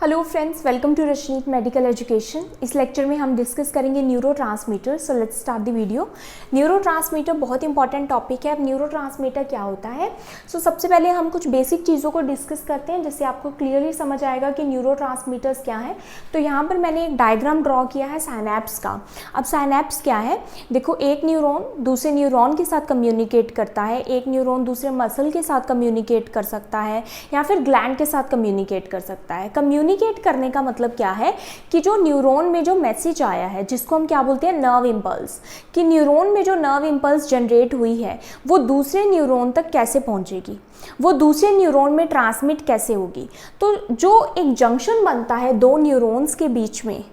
Hello friends, welcome to Rashneet medical education. इस lecture में हम डिस्कस करेंगे neurotransmitter. So let's start the video. Neurotransmitter बहुत इंपॉर्टेंट टॉपिक है। अब न्यूरोट्रांसमीटर क्या होता है? सबसे पहले हम कुछ बेसिक चीज़ों को डिस्कस करते हैं जिससे आपको क्लियरली समझ आएगा कि न्यूरोट्रांसमीटर्स क्या है। तो यहाँ पर मैंने एक डायग्राम ड्रॉ किया है साइनैप्स का। अब साइनैप्स क्या है? देखो, एक न्यूरॉन दूसरे न्यूरॉन के साथ कम्युनिकेट करता है, एक न्यूरॉन दूसरे मसल के साथ कम्युनिकेट कर सकता है या फिर ग्लैंड के साथ कम्युनिकेट कर सकता है। कम्युनिकेट करने का मतलब क्या है कि जो न्यूरॉन में जो मैसेज आया है, जिसको हम क्या बोलते हैं, नर्व इंपल्स, कि न्यूरॉन में जो नर्व इंपल्स जनरेट हुई है वो दूसरे न्यूरॉन तक कैसे पहुंचेगी, वो दूसरे न्यूरॉन में ट्रांसमिट कैसे होगी। तो जो एक जंक्शन बनता है दो न्यूरॉन्स के बीच में,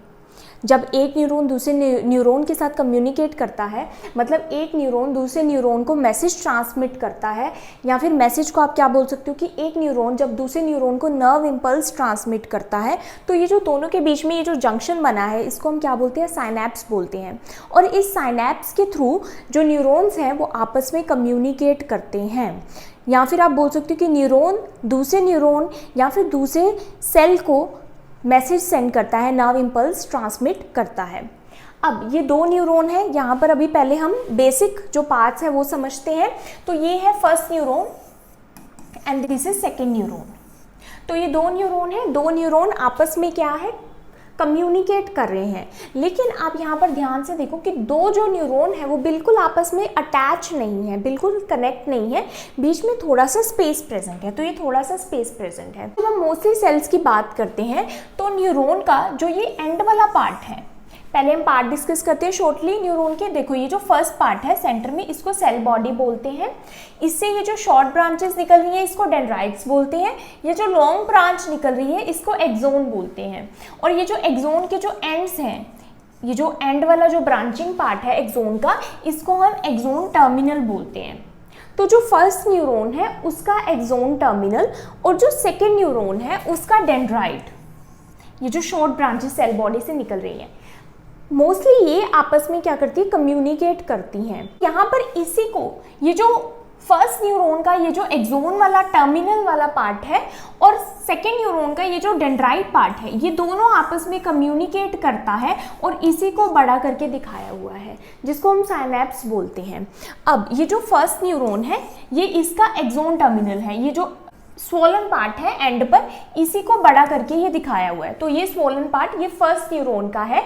जब एक न्यूरॉन दूसरे न्यूरॉन के साथ कम्युनिकेट करता है, मतलब एक न्यूरॉन दूसरे न्यूरॉन को मैसेज ट्रांसमिट करता है, या फिर मैसेज को आप क्या बोल सकते हो कि एक न्यूरॉन जब दूसरे न्यूरॉन को नर्व इंपल्स ट्रांसमिट करता है, तो ये जो दोनों के बीच में ये जो जंक्शन बना है, इसको हम क्या बोलते हैं, साइनैप्स बोलते हैं। और इस साइनैप्स के थ्रू जो न्यूरॉन्स हैं वो आपस में कम्युनिकेट करते हैं, या फिर आप बोल सकते हो कि न्यूरॉन दूसरे न्यूरॉन या फिर दूसरे सेल को मैसेज सेंड करता है, नर्व इंपल्स ट्रांसमिट करता है। अब ये दो न्यूरॉन है, यहाँ पर अभी पहले हम बेसिक जो पार्ट्स हैं वो समझते हैं। तो ये है first neuron and this is second neuron. तो ये दो न्यूरॉन है, दो न्यूरॉन आपस में क्या है, कम्युनिकेट कर रहे हैं। लेकिन आप यहाँ पर ध्यान से देखो कि दो जो न्यूरॉन है वो बिल्कुल आपस में अटैच नहीं है, बिल्कुल कनेक्ट नहीं है, बीच में थोड़ा सा स्पेस प्रेजेंट है। तो ये थोड़ा सा स्पेस प्रेजेंट है। तो हम मोस्टली सेल्स की बात करते हैं तो न्यूरॉन का जो ये एंड वाला पार्ट है, पहले हम पार्ट डिस्कस करते हैं शॉर्टली न्यूरॉन के। देखो, ये जो फर्स्ट पार्ट है सेंटर में, इसको सेल बॉडी बोलते हैं। इससे ये जो शॉर्ट ब्रांचेस निकल रही हैं इसको डेंड्राइट्स बोलते हैं। ये जो लॉन्ग ब्रांच निकल रही है इसको एक्सोन बोलते हैं। और ये जो एक्सोन के जो एंड्स हैं, ये जो एंड वाला जो ब्रांचिंग पार्ट है एक्सोन का, इसको हम एक्सोन टर्मिनल बोलते हैं। तो जो फर्स्ट न्यूरॉन है उसका एक्सोन टर्मिनल और जो सेकेंड न्यूरॉन है उसका डेंड्राइट, ये जो शॉर्ट ब्रांचेस सेल बॉडी से निकल रही है, मोस्टली ये आपस में क्या करती है, कम्युनिकेट करती हैं। यहाँ पर इसी को, ये जो फर्स्ट न्यूरॉन का ये जो एक्सोन वाला टर्मिनल वाला पार्ट है और सेकेंड न्यूरॉन का ये जो डेंड्राइट पार्ट है, ये दोनों आपस में कम्युनिकेट करता है और इसी को बड़ा करके दिखाया हुआ है जिसको हम साइनैप्स बोलते हैं। अब ये जो फर्स्ट न्यूरॉन है ये इसका एक्सोन टर्मिनल है, ये जो स्वोलन पार्ट है एंड पर, इसी को बड़ा करके ये दिखाया हुआ है। तो ये स्वोलन पार्ट ये फर्स्ट न्यूरॉन का है,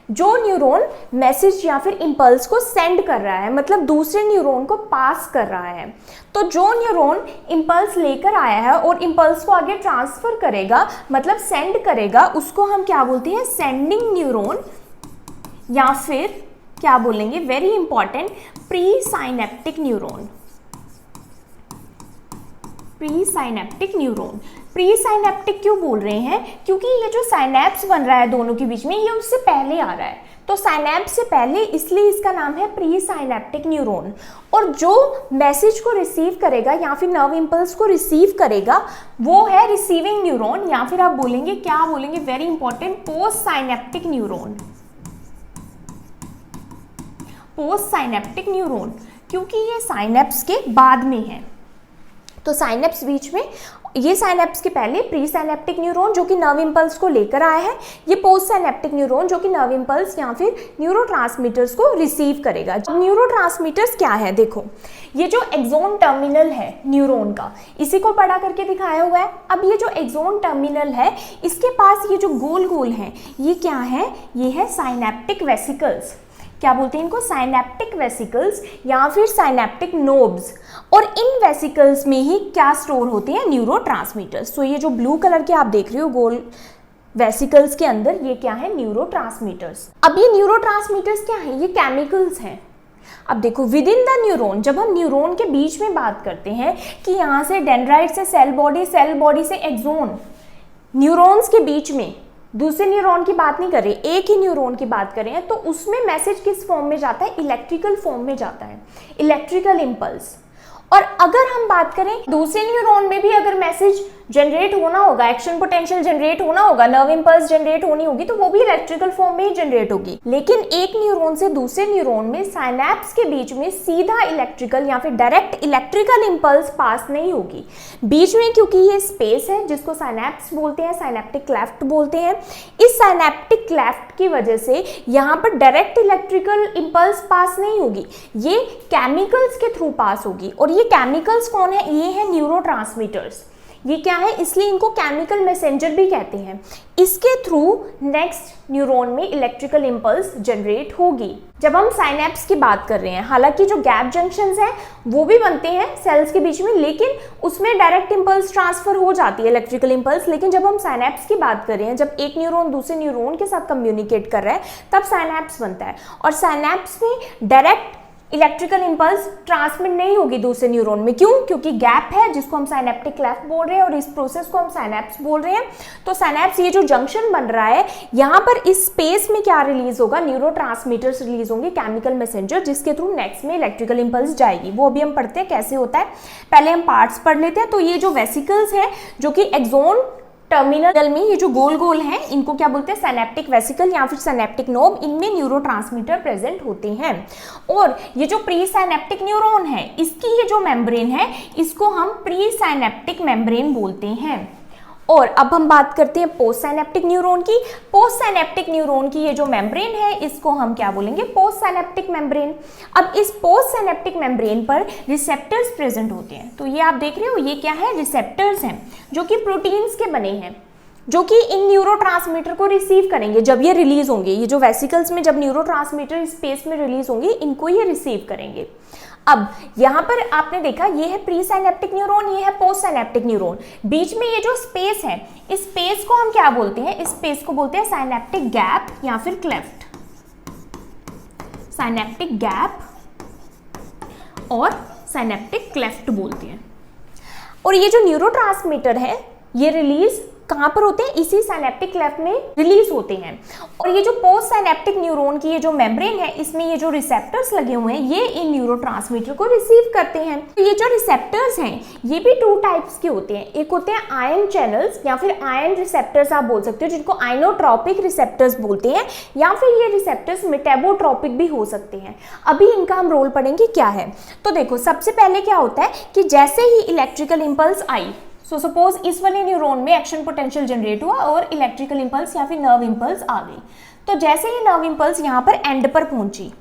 जो न्यूरॉन मैसेज या फिर इंपल्स को सेंड कर रहा है, मतलब दूसरे न्यूरॉन को पास कर रहा है। तो जो न्यूरॉन इंपल्स लेकर आया है और इंपल्स को आगे ट्रांसफर करेगा, मतलब सेंड करेगा, उसको हम क्या बोलते हैं, सेंडिंग न्यूरॉन, या फिर क्या बोलेंगे, very important, pre synaptic neuron. Pre synaptic neuron. Pre synaptic क्यों बोल रहे हैं? क्योंकि ये जो साइनैप्स बन रहा है दोनों के बीच में, ये उससे पहले आ रहा है, तो साइनैप्स से पहले, इसलिए इसका नाम है प्री साइनेप्टिक न्यूरॉन। और जो मैसेज को रिसीव करेगा या फिर नर्व इंपल्स को रिसीव करेगा वो है रिसीविंग न्यूरॉन, या फिर आप बोलेंगे, क्या बोलेंगे, very important, post synaptic neuron. Post synaptic neuron, क्योंकि ये साइनैप्स के बाद में है। तो साइनैप्स बीच में, ये साइनैप्स के पहले प्री साइनेप्टिक न्यूरॉन जो कि नर्व इंपल्स को लेकर आया है, ये पोस्ट साइनेप्टिक न्यूरॉन जो कि नर्व इंपल्स या फिर न्यूरोट्रांसमीटर्स को रिसीव करेगा। न्यूरोट्रांसमीटर्स क्या है? देखो, ये जो एक्सोन टर्मिनल है न्यूरॉन का, इसी को बड़ा करके दिखाया हुआ है। अब ये जो एक्सोन टर्मिनल है, इसके पास ये जो गोल गोल है, ये क्या है, ये है साइनेप्टिक वेसिकल्स। क्या बोलते हैं इनको? साइनेप्टिक वेसिकल्स या फिर साइनेप्टिक नोब्स। और इन वेसिकल्स में ही क्या स्टोर होते हैं, न्यूरोट्रांसमीटर्स। तो ये जो ब्लू कलर के आप देख रहे हो गोल वेसिकल्स के अंदर, ये क्या है, न्यूरोट्रांसमीटर्स। अब ये न्यूरोट्रांसमीटर्स क्या है, ये केमिकल्स हैं। अब देखो, विद इन द न्यूरॉन, जब हम न्यूरॉन के बीच में बात करते हैं कि यहाँ से डेंड्राइट से सेल बॉडी से एक्सोन, न्यूरॉन्स के बीच में, दूसरे न्यूरॉन की बात नहीं कर रहे, एक ही न्यूरॉन की बात कर रहे हैं, तो उसमें मैसेज किस फॉर्म में जाता है, इलेक्ट्रिकल फॉर्म में जाता है, इलेक्ट्रिकल इंपल्स। और अगर हम बात करें दूसरे न्यूरॉन में भी अगर मैसेज जनरेट होना होगा, एक्शन पोटेंशियल जनरेट होना होगा, नर्व इंपल्स जनरेट होनी होगी, तो वो भी इलेक्ट्रिकल फॉर्म में ही जनरेट होगी। लेकिन एक न्यूरॉन से दूसरे न्यूरॉन में साइनैप्स के बीच में सीधा इलेक्ट्रिकल या फिर डायरेक्ट इलेक्ट्रिकल इंपल्स पास नहीं होगी। बीच में क्योंकि ये स्पेस है जिसको साइनैप्स बोलते हैं, साइनेप्टिक क्लेफ्ट बोलते हैं, इस साइनेप्टिक क्लेफ्ट की वजह से यहाँ पर डायरेक्ट इलेक्ट्रिकल इंपल्स पास नहीं होगी, ये केमिकल्स के थ्रू पास होगी। और ये केमिकल्स कौन है? ये है न्यूरोट्रांसमीटर्स। ये क्या है? इसलिए इनको केमिकल मैसेंजर भी कहते हैं। इसके थ्रू नेक्स्ट न्यूरॉन में इलेक्ट्रिकल इंपल्स जनरेट होगी। जब हम साइनैप्स की बात कर रहे हैं, हालांकि जो गैप जंक्शंस हैं वो भी बनते हैं सेल्स के बीच में, लेकिन उसमें डायरेक्ट इंपल्स ट्रांसफर हो जाती है, इलेक्ट्रिकल इंपल्स। लेकिन जब हम साइनैप्स की बात कर रहे हैं, जब एक न्यूरॉन दूसरे न्यूरॉन के साथ कम्युनिकेट कर रहा है, तब साइनैप्स बनता है। और साइनैप्स में डायरेक्ट इलेक्ट्रिकल इंपल्स ट्रांसमिट नहीं होगी दूसरे न्यूरॉन में। क्यों? क्योंकि गैप है जिसको हम साइनेप्टिक क्लेफ्ट बोल रहे हैं और इस प्रोसेस को हम साइनैप्स बोल रहे हैं। तो साइनैप्स, ये जो जंक्शन बन रहा है, यहाँ पर इस स्पेस में क्या रिलीज होगा? न्यूरोट्रांसमीटर्स रिलीज होंगे, केमिकल मैसेंजर, जिसके थ्रू नेक्स्ट में इलेक्ट्रिकल इंपल्स जाएगी। वो अभी हम पढ़ते हैं कैसे होता है। पहले हम पार्ट्स पढ़ लेते हैं। तो ये जो वेसिकल्स हैं, जो कि एक्सोन टर्मिनल में ये जो गोल गोल हैं, इनको क्या बोलते हैं? साइनेप्टिक वेसिकल या फिर साइनेप्टिक नोब। इनमें न्यूरोट्रांसमीटर प्रेजेंट होते हैं। और ये जो प्री साइनेप्टिक न्यूरॉन है, इसकी ये जो मेम्ब्रेन है, इसको हम प्री साइनेप्टिक मेम्ब्रेन बोलते हैं। और अब हम बात करते हैं पोस्ट साइनेप्टिक न्यूरॉन की। पोस्ट साइनेप्टिक न्यूरॉन की ये जो मेम्ब्रेन है, इसको हम क्या बोलेंगे? Post synaptic membrane. अब इस पोस्ट साइनेप्टिक मेम्ब्रेन पर रिसेप्टर्स प्रेजेंट होते हैं। तो ये आप देख रहे हो, ये क्या है? रिसेप्टर्स हैं, जो कि प्रोटीन्स के बने हैं, जो कि इन न्यूरोट्रांसमीटर को रिसीव करेंगे जब ये रिलीज होंगे। ये जो वेसिकल्स में जब न्यूरोट्रांसमीटर स्पेस में रिलीज होंगे, इनको ये रिसीव करेंगे। अब यहाँ पर आपने देखा, ये है प्री साइनेप्टिक न्यूरॉन, ये है पोस्ट साइनेप्टिक न्यूरॉन। बीच में ये जो स्पेस है, इस स्पेस को हम क्या बोलते हैं? इस स्पेस को बोलते हैं साइनेप्टिक गैप या फिर क्लेफ्ट। साइनेप्टिक गैप और साइनेप्टिक क्लेफ्ट बोलते हैं। और ये जो न्यूरोट्रांसमीटर है, ये रिलीज कहाँ पर होते हैं? इसी साइनेप्टिक क्लेफ्ट में रिलीज होते हैं। और ये जो पोस्ट साइनेप्टिक न्यूरॉन की ये जो मेम्ब्रेन है, इसमें ये जो रिसेप्टर्स लगे हुए हैं, ये इन न्यूरोट्रांसमीटर को रिसीव करते हैं। तो ये जो रिसेप्टर्स हैं, ये भी टू टाइप्स के होते हैं। एक होते हैं आयन चैनल्स या फिर आयन रिसेप्टर्स आप बोल सकते हो, जिनको आइनोट्रोपिक रिसेप्टर्स बोलते हैं, या फिर ये रिसेप्टर्स मेटाबोट्रोपिक भी हो सकते हैं। अभी इनका हम रोल पढ़ेंगे क्या है। तो देखो, सबसे पहले क्या होता है कि जैसे ही इलेक्ट्रिकल इंपल्स आई, सो सपोज इस वाले न्यूरॉन में एक्शन पोटेंशियल जनरेट हुआ और इलेक्ट्रिकल इंपल्स या फिर नर्व इंपल्स आ गई। तो जैसे ही नर्व इंपल्स यहाँ पर एंड पर पहुंची,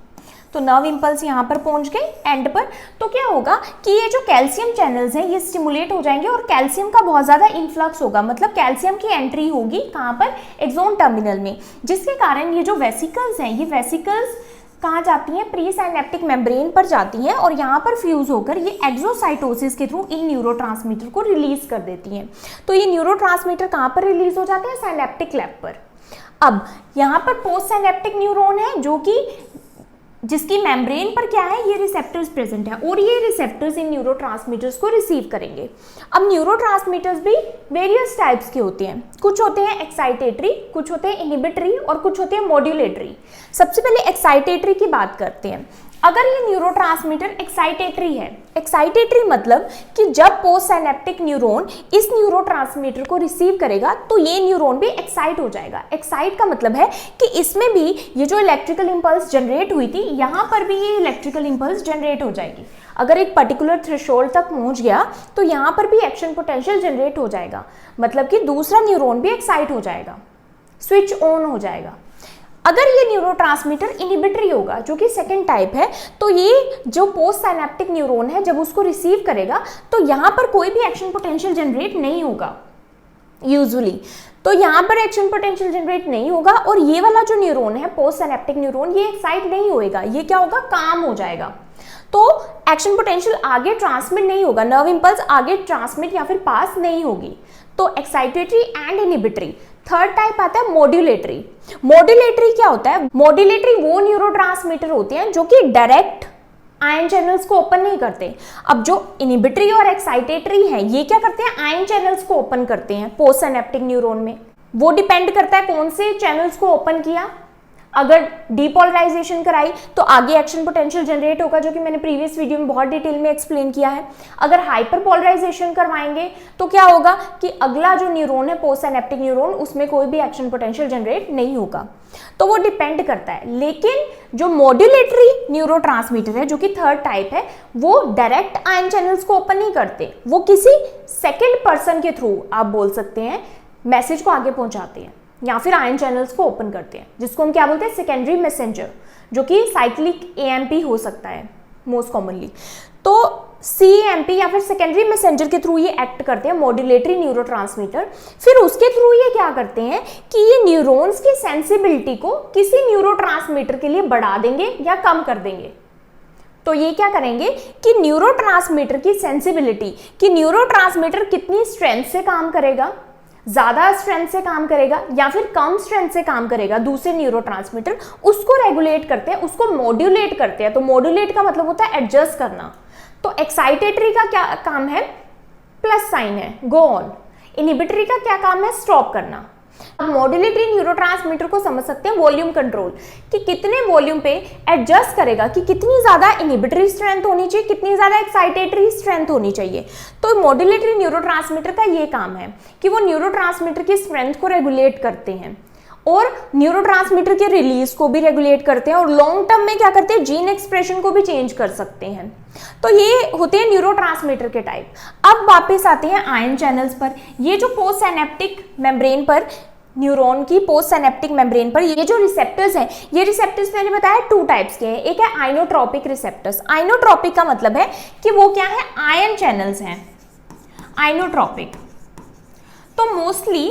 तो नर्व इंपल्स यहाँ पर पहुंच गए एंड पर, तो क्या होगा कि ये जो कैल्शियम चैनल्स हैं, ये स्टिमुलेट हो जाएंगे और कैल्शियम का बहुत ज़्यादा इन्फ्लक्स होगा। मतलब कैल्शियम की एंट्री होगी कहाँ पर? एक्सोन टर्मिनल में, जिसके कारण ये जो वेसिकल्स हैं, ये वेसिकल्स कहाँ जाती हैं? प्री साइनेप्टिक मेम्ब्रेन पर जाती हैं और यहाँ पर फ्यूज होकर ये एक्सोसाइटोसिस के थ्रू इन न्यूरोट्रांसमीटर को रिलीज कर देती हैं। तो ये न्यूरोट्रांसमीटर कहाँ पर रिलीज हो जाते हैं? साइनेप्टिक क्लेफ्ट पर। अब यहाँ पर पोस्ट साइनेप्टिक न्यूरॉन है, जो कि जिसकी मेम्ब्रेन पर क्या है? ये रिसेप्टर्स प्रेजेंट है और ये रिसेप्टर्स इन न्यूरोट्रांसमीटर्स को रिसीव करेंगे। अब न्यूरोट्रांसमीटर्स भी वेरियस टाइप्स के होते हैं। कुछ होते हैं एक्साइटेटरी, कुछ होते हैं इनहिबिटरी और कुछ होते हैं मॉड्यूलेटरी। सबसे पहले एक्साइटेटरी की बात करते हैं। अगर ये न्यूरोट्रांसमीटर एक्साइटेटरी है, एक्साइटेटरी मतलब कि जब पोस्ट साइनेप्टिक न्यूरॉन इस न्यूरोट्रांसमीटर को रिसीव करेगा, तो ये न्यूरॉन भी एक्साइट हो जाएगा। एक्साइट का मतलब है कि इसमें भी ये जो इलेक्ट्रिकल इंपल्स जनरेट हुई थी, यहाँ पर भी ये इलेक्ट्रिकल इंपल्स जनरेट हो जाएगी। अगर एक पर्टिकुलर थ्रेशोल्ड तक पहुँच गया, तो यहाँ पर भी एक्शन पोटेंशियल जनरेट हो जाएगा। मतलब कि दूसरा न्यूरॉन भी एक्साइट हो जाएगा, स्विच ऑन हो जाएगा। अगर ये न्यूरोट्रांसमीटर इनहिबिटरी होगा, जो कि सेकंड टाइप है, तो ये जो पोस्ट साइनेप्टिक न्यूरॉन है, जब उसको रिसीव करेगा, तो यहाँ पर कोई भी एक्शन पोटेंशियल जनरेट नहीं होगा यूजुअली। तो यहाँ पर एक्शन पोटेंशियल जनरेट नहीं होगा और ये वाला जो न्यूरॉन है, पोस्ट साइनेप्टिक न्यूरॉन, ये एक्साइट नहीं होएगा। ये क्या होगा? काम हो जाएगा। तो एक्शन पोटेंशियल आगे ट्रांसमिट नहीं होगा, नर्व इंपल्स आगे ट्रांसमिट या फिर पास नहीं होगी। तो excitatory and inhibitory. Third type आता है मॉड्यूलेटरी। मॉड्यूलेटरी क्या होता है? मॉड्यूलेटरी वो न्यूरोट्रांसमीटर होते हैं जो कि डायरेक्ट आयन चैनल्स को ओपन नहीं करते। अब जो इनहिबिटरी और एक्साइटेटरी है, ये क्या करते हैं? आयन चैनल्स को ओपन करते हैं पोस्ट साइनेप्टिक न्यूरॉन में। वो डिपेंड करता है कौन से चैनल्स को ओपन किया। अगर डीपोलराइजेशन कराई तो आगे एक्शन पोटेंशियल जनरेट होगा, जो कि मैंने प्रीवियस वीडियो में बहुत डिटेल में एक्सप्लेन किया है। अगर हाइपरपोलराइजेशन करवाएंगे तो क्या होगा कि अगला जो न्यूरॉन है पोस्ट सिनेप्टिक न्यूरॉन, उसमें कोई भी एक्शन पोटेंशियल जनरेट नहीं होगा। तो वो डिपेंड करता है। लेकिन जो मॉड्यूलेटरी न्यूरोट्रांसमीटर है, जो कि थर्ड टाइप है, वो डायरेक्ट आयन चैनल्स को ओपन नहीं करते, वो किसी सेकेंड पर्सन के थ्रू आप बोल सकते हैं मैसेज को आगे पहुंचाते हैं या फिर आयन चैनल्स को ओपन करते हैं, जिसको हम क्या बोलते हैं सेकेंडरी मैसेंजर, जो कि साइक्लिक एएमपी हो सकता है मोस्ट कॉमनली। तो सीएमपी या फिर सेकेंडरी मैसेंजर के थ्रू ये एक्ट करते हैं मॉड्यूलेटरी न्यूरोट्रांसमीटर। फिर उसके थ्रू ये क्या करते हैं कि ये न्यूरॉन्स की सेंसिबिलिटी को किसी न्यूरोट्रांसमीटर के लिए बढ़ा देंगे या कम कर देंगे। तो ये क्या करेंगे कि न्यूरोट्रांसमीटर की सेंसिबिलिटी, कि न्यूरोट्रांसमीटर कितनी स्ट्रेंथ से काम करेगा, ज्यादा स्ट्रेंथ से काम करेगा या फिर कम स्ट्रेंथ से काम करेगा दूसरे न्यूरोट्रांसमीटर, उसको रेगुलेट करते हैं, उसको मॉड्यूलेट करते हैं। तो मॉड्यूलेट का मतलब होता है एडजस्ट करना। तो एक्साइटेटरी का क्या काम है, प्लस साइन है, गो ऑन। इनहिबिटरी का क्या काम है, स्टॉप करना। अब मॉड्यूलेटरी न्यूरोट्रांसमीटर को समझ सकते हैं वॉल्यूम कंट्रोल, कि कितने वॉल्यूम पे एडजस्ट करेगा, कि कितनी ज्यादा इनहिबिटरी स्ट्रेंथ होनी चाहिए, कितनी ज्यादा एक्साइटेटरी स्ट्रेंथ होनी चाहिए। तो मॉड्यूलेटरी न्यूरोट्रांसमीटर का ये काम है कि वो न्यूरोट्रांसमीटर की स्ट्रेंथ को रेगुलेट करते हैं और न्यूरोट्रांसमीटर के रिलीज को भी रेगुलेट करते हैं, और लॉन्ग टर्म में क्या करते हैं, जीन एक्सप्रेशन को भी चेंज कर सकते हैं। तो ये होते हैं न्यूरोट्रांसमीटर के टाइप। अब वापस आते हैं आयन चैनल्स पर। ये जो पोस्ट सिनेप्टिक मेम्ब्रेन पर, न्यूरॉन की पोस्ट सिनेप्टिक मेम्ब्रेन पर ये जो रिसेप्टर्स हैं, ये रिसेप्टर्स मैंने बताया टू टाइप्स के हैं। एक है आइनोट्रोपिक रिसेप्टर्स। आइनोट्रोपिक का मतलब है कि वो क्या है, आयन चैनल्स हैं आइनोट्रोपिक। तो मोस्टली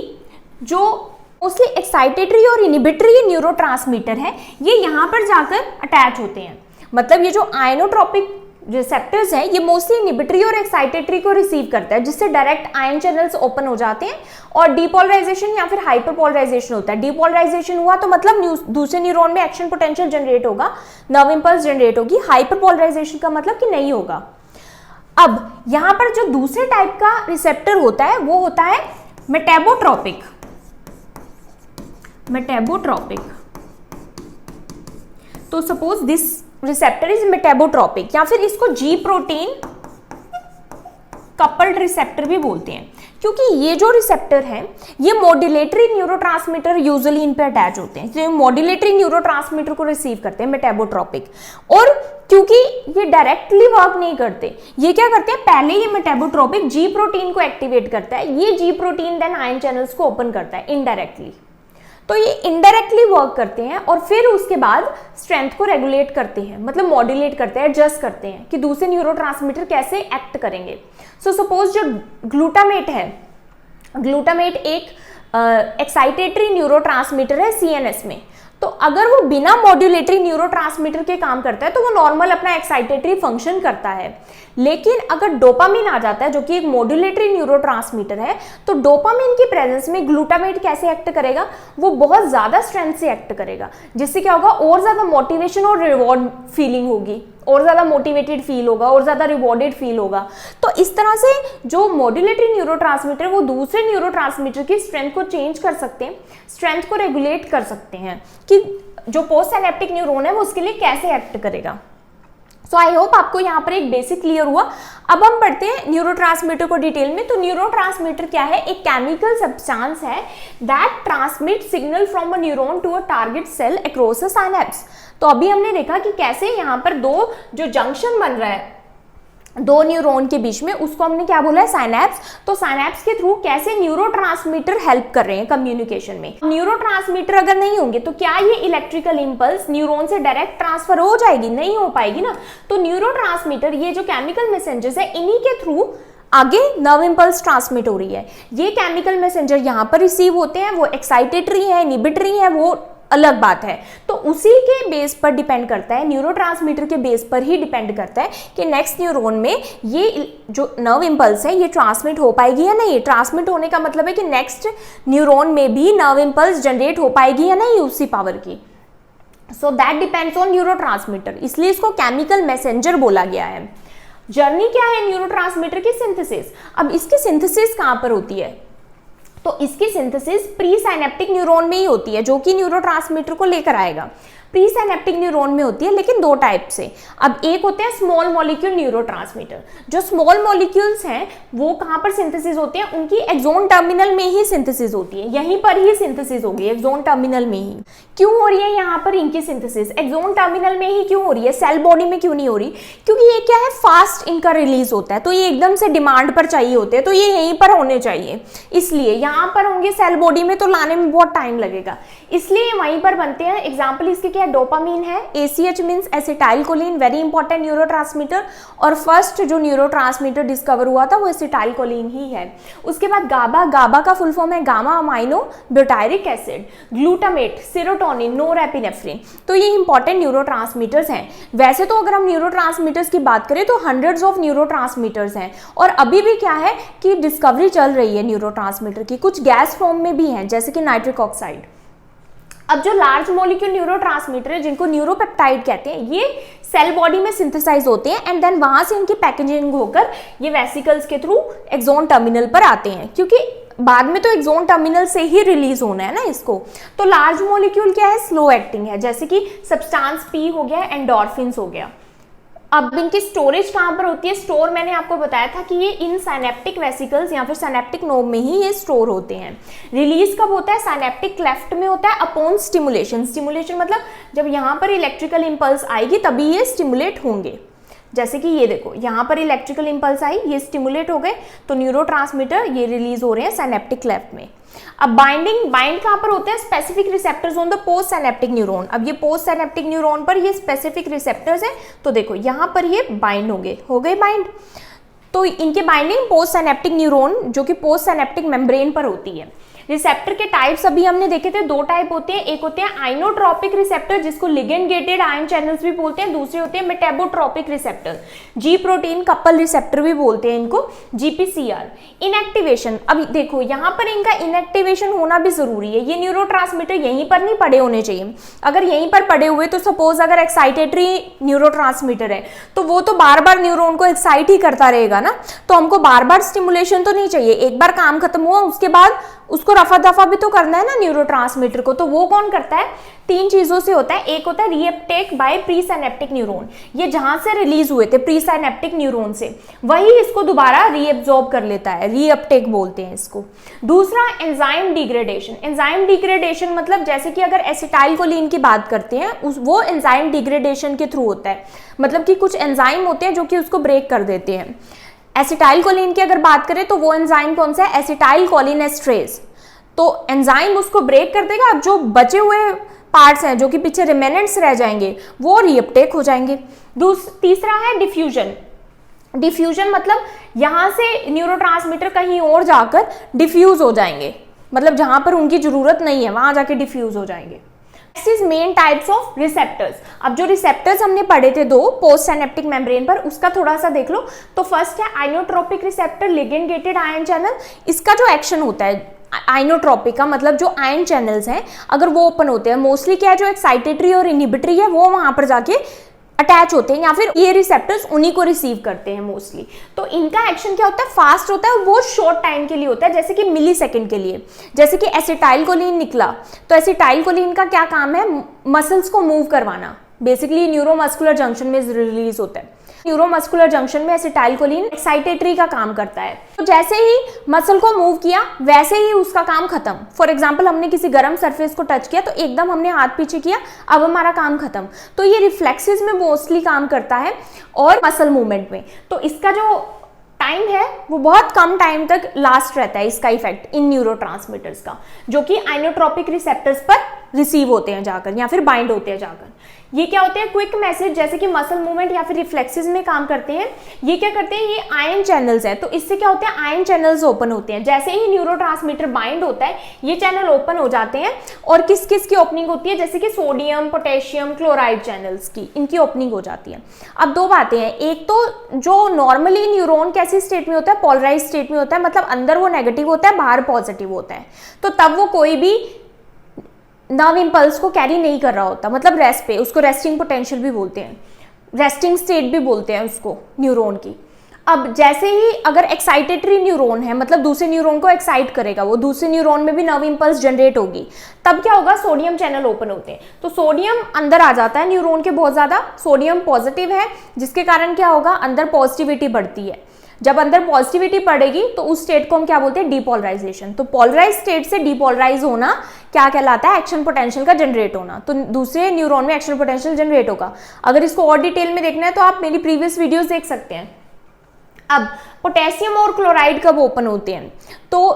एक्साइटेटरी और इनहिबिटरी न्यूरोट्रांसमीटर है, ये यहां पर जाकर अटैच होते हैं। मतलब ये जो आइनोट्रोपिक रिसेप्टर्स हैं, ये मोस्टली इनहिबिटरी और एक्साइटेटरी को रिसीव करता है, जिससे डायरेक्ट आयन चैनल्स ओपन हो जाते हैं और डीपोलराइजेशन या फिर हाइपरपोलराइजेशन होता है। डीपोलराइजेशन हुआ तो मतलब दूसरे न्यूरॉन में एक्शन पोटेंशियल जनरेट होगा, नर्व इंपल्स जनरेट होगी। हाइपरपोलराइजेशन का मतलब कि नहीं होगा। अब यहां पर जो दूसरे टाइप का रिसेप्टर होता है वो होता है मेटाबोट्रोपिक। तो सपोज दिस रिसेप्टर इज मेटाबोट्रोपिक, या फिर इसको जी प्रोटीन कपल्ड रिसेप्टर भी बोलते हैं, क्योंकि ये जो रिसेप्टर है ये मॉड्यूलेटरी न्यूरोट्रांसमीटर यूजुअली इन पे अटैच होते हैं, जो मॉड्यूलेटरी न्यूरोट्रांसमीटर को रिसीव करते हैं मेटाबोट्रोपिक। और क्योंकि ये डायरेक्टली वर्क नहीं करते, ये क्या करते हैं, पहले ये मेटाबोट्रोपिक जी प्रोटीन को एक्टिवेट करता है, ये G protein then ion channels को ओपन करता है इनडायरेक्टली। तो ये इनडायरेक्टली वर्क करते हैं और फिर उसके बाद स्ट्रेंथ को रेगुलेट करते हैं, मतलब मॉड्यूलेट करते हैं, एडजस्ट करते हैं कि दूसरे न्यूरोट्रांसमीटर कैसे एक्ट करेंगे। सो सपोज जो ग्लूटामेट है, ग्लूटामेट एक एक्साइटेटरी न्यूरोट्रांसमीटर है सीएनएस में। तो अगर वो बिना मॉड्यूलेटरी न्यूरोट्रांसमीटर के काम करता है तो वो नॉर्मल अपना एक्साइटेटरी फंक्शन करता है। लेकिन अगर डोपामिन आ जाता है, जो कि एक मॉड्यूलेटरी न्यूरोट्रांसमीटर है, तो डोपामिन की प्रेजेंस में ग्लूटामेट कैसे एक्ट करेगा, वो बहुत ज्यादा स्ट्रेंथ से एक्ट करेगा, जिससे क्या होगा, और ज्यादा मोटिवेशन और रिवॉर्ड फीलिंग होगी, और ज्यादा मोटिवेटेड फील होगा, और ज्यादा रिवॉर्डेड फील होगा। तो इस तरह से जो मॉड्यूलेटरी न्यूरोट्रांसमीटर वो दूसरे न्यूरोट्रांसमीटर की स्ट्रेंथ को चेंज कर सकते हैं, स्ट्रेंथ को रेगुलेट कर सकते हैं कि जो पोस्ट सिनेप्टिक न्यूरॉन है वो उसके लिए कैसे एक्ट करेगा। सो आई होप आपको यहाँ पर एक बेसिक क्लियर हुआ। अब हम पढ़ते हैं न्यूरोट्रांसमीटर को डिटेल में। तो न्यूरोट्रांसमीटर क्या है, एक केमिकल सब्सटेंस है that transmit signal from a neuron to a target cell across a synapse. तो अभी हमने देखा कि कैसे यहाँ पर दो जो जंक्शन बन रहा है दो न्यूरॉन के बीच में, उसको हमने क्या बोला है, साइनेप्स। तो साइनेप्स के थ्रू कैसे न्यूरोट्रांसमीटर हेल्प कर रहे हैं कम्युनिकेशन में। न्यूरोट्रांसमीटर अगर नहीं होंगे तो क्या ये इलेक्ट्रिकल इंपल्स न्यूरॉन से डायरेक्ट ट्रांसफर हो जाएगी, नहीं हो पाएगी ना। तो न्यूरोट्रांसमीटर, ये जो केमिकल मैसेंजर्स है, इन्हीं के थ्रू आगे नर्व इंपल्स ट्रांसमिट हो रही है। ये केमिकल मैसेंजर यहाँ पर रिसीव होते हैं, वो एक्साइटेटरी है, इनहिबिटरी है, वो अलग बात है। तो उसी के बेस पर डिपेंड करता है, न्यूरोट्रांसमीटर के बेस पर ही डिपेंड करता है कि नेक्स्ट न्यूरॉन में ये जो नर्व इंपल्स है ये ट्रांसमिट हो पाएगी या नहीं। ट्रांसमिट होने का मतलब है कि नेक्स्ट न्यूरॉन में भी नर्व इंपल्स जनरेट हो पाएगी या नहीं उसी पावर की। So that depends on neurotransmitter, इसलिए इसको केमिकल मैसेंजर बोला गया है। जर्नी क्या है न्यूरोट्रांसमीटर की, सिंथेसिस। अब इसकी सिंथेसिस कहाँ पर होती है, तो इसकी सिंथेसिस प्री साइनेप्टिक न्यूरॉन में ही होती है, जो कि न्यूरोट्रांसमीटर को लेकर आएगा। प्री साइनेप्टिक न्यूरॉन में होती है, लेकिन दो टाइप से। अब एक होते हैं स्मॉल मॉलिक्यूल न्यूरोट्रांसमीटर। जो स्मॉल मॉलिक्यूल्स हैं वो कहाँ पर सिंथेसिस होते हैं, उनकी एक्सोन टर्मिनल में ही सिंथेसिस होती है, यहीं पर ही सिंथेसिस होगी, एक्सोन टर्मिनल में ही। क्यों हो रही है यहाँ पर इनकी सिंथेसिस, एक्सोन टर्मिनल में ही क्यों हो रही है, सेल बॉडी में क्यों नहीं हो रही? क्योंकि ये क्या है, फास्ट इनका रिलीज होता है, तो ये एकदम से डिमांड पर चाहिए होते हैं, तो ये यहीं पर होने चाहिए, इसलिए यहाँ पर होंगे सेल बॉडी में तो लाने में बहुत टाइम लगेगा, इसलिए वहीं पर बनते हैं। एग्जाम्पल इसके क्या, डोपामीन है, ACH means acetylcholine, very important neurotransmitter, और फर्स्ट जो न्यूरोट्रांसमीटर डिस्कवर हुआ था वो एसिटाइलकोलिन ही है। उसके बाद गाबा, गाबा का फुल फॉर्म है gamma amino butyric acid, glutamate, serotonin, norepinephrine, तो ये इंपॉर्टेंट न्यूरोट्रांसमीटर्स हैं। वैसे तो अगर हम न्यूरोट्रांसमीटर्स की बात करें तो हंड्रेड्स ऑफ न्यूरोट्रांसमीटर्स हैं, और अभी भी क्या है कि डिस्कवरी चल रही है न्यूरोट्रांसमीटर की, कुछ गैस फॉर्म में भी हैं जैसे कि नाइट्रिक ऑक्साइड। अब जो लार्ज मॉलिक्यूल न्यूरोट्रांसमीटर है, जिनको न्यूरोपेप्टाइड कहते हैं, ये सेल बॉडी में सिंथेसाइज होते हैं एंड देन वहां से इनकी पैकेजिंग होकर ये वेसिकल्स के थ्रू एक्सोन टर्मिनल पर आते हैं, क्योंकि बाद में तो एक्सोन टर्मिनल से ही रिलीज होना है ना इसको। तो लार्ज मॉलिक्यूल क्या है, स्लो एक्टिंग है, जैसे कि सब्सटेंस पी हो गया, एंडोर्फिन्स हो गया। अब इनकी स्टोरेज कहाँ पर होती है, स्टोर मैंने आपको बताया था कि ये इन साइनेप्टिक वेसिकल्स या फिर साइनेप्टिक नोब में ही ये स्टोर होते हैं। रिलीज कब होता है, साइनेप्टिक क्लेफ्ट में होता है अपॉन स्टिमुलेशन। स्टिमुलेशन मतलब जब यहाँ पर इलेक्ट्रिकल इंपल्स आएगी तभी ये स्टिमुलेट होंगे, जैसे कि ये देखो यहाँ पर इलेक्ट्रिकल इंपल्स आई, ये स्टिमुलेट हो गए, तो न्यूरोट्रांसमीटर ये रिलीज हो रहे हैं साइनेप्टिक क्लेफ्ट में। अब बाइंडिंग, बाइंड कहाँ पर होते हैं, specific receptors on the post synaptic neuron. अब ये पोस्ट साइनेप्टिक न्यूरॉन पर ये स्पेसिफिक रिसेप्टर्स हैं, तो देखो यहाँ पर ये बाइंड होंगे, हो गए बाइंड। तो इनके बाइंडिंग पोस्ट साइनेप्टिक न्यूरॉन जो कि पोस्ट साइनेप्टिक मेम्ब्रेन पर होती है। रिसेप्टर के टाइप्स अभी हमने देखे थे, दो टाइप होते हैं, एक होते हैं आइनोट्रोपिक रिसेप्टर जिसको लिगेंड गेटेड आयन चैनल्स भी बोलते हैं, दूसरे होते हैं metabotropic receptor, G protein couple receptor भी बोलते हैं इनको, GPCR। इनएक्टिवेशन, अब देखो यहाँ पर इनका इनएक्टिवेशन होना भी जरूरी है, ये न्यूरोट्रांसमीटर यहीं पर नहीं पड़े होने चाहिए। अगर यहीं पर पड़े हुए तो सपोज अगर एक्साइटेटरी न्यूरोट्रांसमीटर है तो वो तो बार बार न्यूरॉन को एक्साइट ही करता रहेगा ना, तो हमको बार बार स्टिमुलेशन तो नहीं चाहिए, एक बार काम खत्म हुआ उसके बाद उसको रफा दफा भी तो करना है ना न्यूरोट्रांसमीटर को, तो वो कौन करता है, तीन चीजों से होता है। एक होता है reuptake by pre synaptic neuron, ये जहां से रिलीज हुए थे प्री साइनेप्टिक न्यूरॉन से, वही इसको दोबारा रीअब्सॉर्ब कर लेता है, रीअपटेक बोलते हैं इसको। दूसरा एंजाइम डिग्रेडेशन, एंजाइम डिग्रेडेशन मतलब जैसे कि अगर एसिटाइलकोलिन की बात करते हैं वो एंजाइम डिग्रेडेशन के थ्रू होता है, मतलब कि कुछ एंजाइम होते हैं जो कि उसको ब्रेक कर देते हैं। एसिटाइलकोलिन की अगर बात करें तो वो एंजाइम कौन सा है, एसिटाइलकोलिनेस्ट्रेज, तो एंजाइम उसको ब्रेक कर देगा, अब जो बचे हुए पार्ट्स हैं जो कि पीछे रिमेनेंट्स रह जाएंगे वो रीअपटेक हो जाएंगे। तीसरा है डिफ्यूजन, डिफ्यूजन मतलब यहां से न्यूरोट्रांसमीटर कहीं और जाकर डिफ्यूज हो जाएंगे, मतलब जहां पर उनकी जरूरत नहीं है वहां जाके डिफ्यूज हो जाएंगे। मेन टाइप्स ऑफ रिसेप्टर्स, अब जो रिसेप्टर्स हमने पढ़े थे दो पोस्ट साइनेप्टिक मेम्ब्रेन पर, उसका थोड़ा सा देख लो। तो फर्स्ट है inotropic receptor, ligand gated ion channel. इसका जो एक्शन होता है आइनोट्रोपिक का मतलब जो आयन चैनल्स हैं अगर वो ओपन होते हैं, मोस्टली क्या है जो एक्साइटेटरी और इनहिबिटरी है वो वहां पर जाके अटैच होते हैं, या फिर ये रिसेप्टर्स उन्हीं को रिसीव करते हैं मोस्टली। तो इनका एक्शन क्या होता है, फास्ट होता है, वो शॉर्ट टाइम के लिए होता है, जैसे कि मिली सेकेंड के लिए। जैसे कि एसिटाइलकोलिन निकला तो एसिटाइलकोलिन का क्या काम है, मसल्स को मूव करवाना, बेसिकली न्यूरोमस्कुलर जंक्शन में रिलीज होता है। न्यूरोमस्कुलर जंक्शन में एसिटाइलकोलिन एक्साइटेटरी का काम करता है, तो जैसे ही मसल को मूव किया वैसे ही उसका काम खत्म। फॉर एग्जांपल हमने किसी गर्म सरफेस को टच किया तो एकदम हमने हाथ पीछे किया, अब हमारा काम खत्म। तो ये रिफ्लेक्सेस में मोस्टली काम करता है और मसल मूवमेंट में। तो इसका जो टाइम है वो बहुत कम टाइम तक लास्ट रहता है इसका इफेक्ट इन न्यूरोट्रांसमीटर्स का, जो कि आइनोट्रोपिक रिसेप्टर्स पर रिसीव होते हैं जाकर या फिर बाइंड होते हैं जाकर। ये क्या होते हैं, क्विक मैसेज, जैसे कि मसल मूवमेंट या फिर रिफ्लेक्सेस में काम करते हैं। ये क्या करते हैं, ये आयन चैनल्स है, तो इससे क्या होता है, आयन चैनल्स ओपन होते हैं। जैसे ही न्यूरोट्रांसमीटर बाइंड होता है ये चैनल ओपन हो जाते हैं, और किस किस की ओपनिंग होती है, जैसे कि सोडियम पोटेशियम क्लोराइड चैनल्स की, इनकी ओपनिंग हो जाती है। अब दो बातें हैं, एक तो जो नॉर्मली न्यूरॉन कैसी स्टेट में होता है, पोलराइज स्टेट में होता है, मतलब अंदर वो नेगेटिव होता है बाहर पॉजिटिव होता है, तो तब वो कोई भी नर्व इंपल्स को कैरी नहीं कर रहा होता, मतलब रेस्ट पे, उसको रेस्टिंग पोटेंशियल भी बोलते हैं, रेस्टिंग स्टेट भी बोलते हैं उसको न्यूरॉन की। अब जैसे ही अगर एक्साइटेटरी न्यूरॉन है, मतलब दूसरे न्यूरॉन को एक्साइट करेगा, वो दूसरे न्यूरॉन में भी नर्व इंपल्स जनरेट होगी, तब क्या होगा, सोडियम चैनल ओपन होते हैं, तो सोडियम अंदर आ जाता है न्यूरॉन के, बहुत ज़्यादा सोडियम पॉजिटिव है, जिसके कारण क्या होगा, अंदर पॉजिटिविटी बढ़ती है। जब अंदर पॉजिटिविटी बढ़ेगी तो उस स्टेट को हम क्या बोलते हैं, डीपोलराइजेशन। तो पोलराइज स्टेट से डीपोलराइज होना क्या कहलाता है, एक्शन पोटेंशियल का जनरेट होना। तो दूसरे न्यूरॉन में एक्शन पोटेंशियल जनरेट होगा। अगर इसको और डिटेल में देखना है तो आप मेरी प्रीवियस वीडियोस देख सकते हैं। अब पोटेशियम और क्लोराइड कब ओपन होते हैं, तो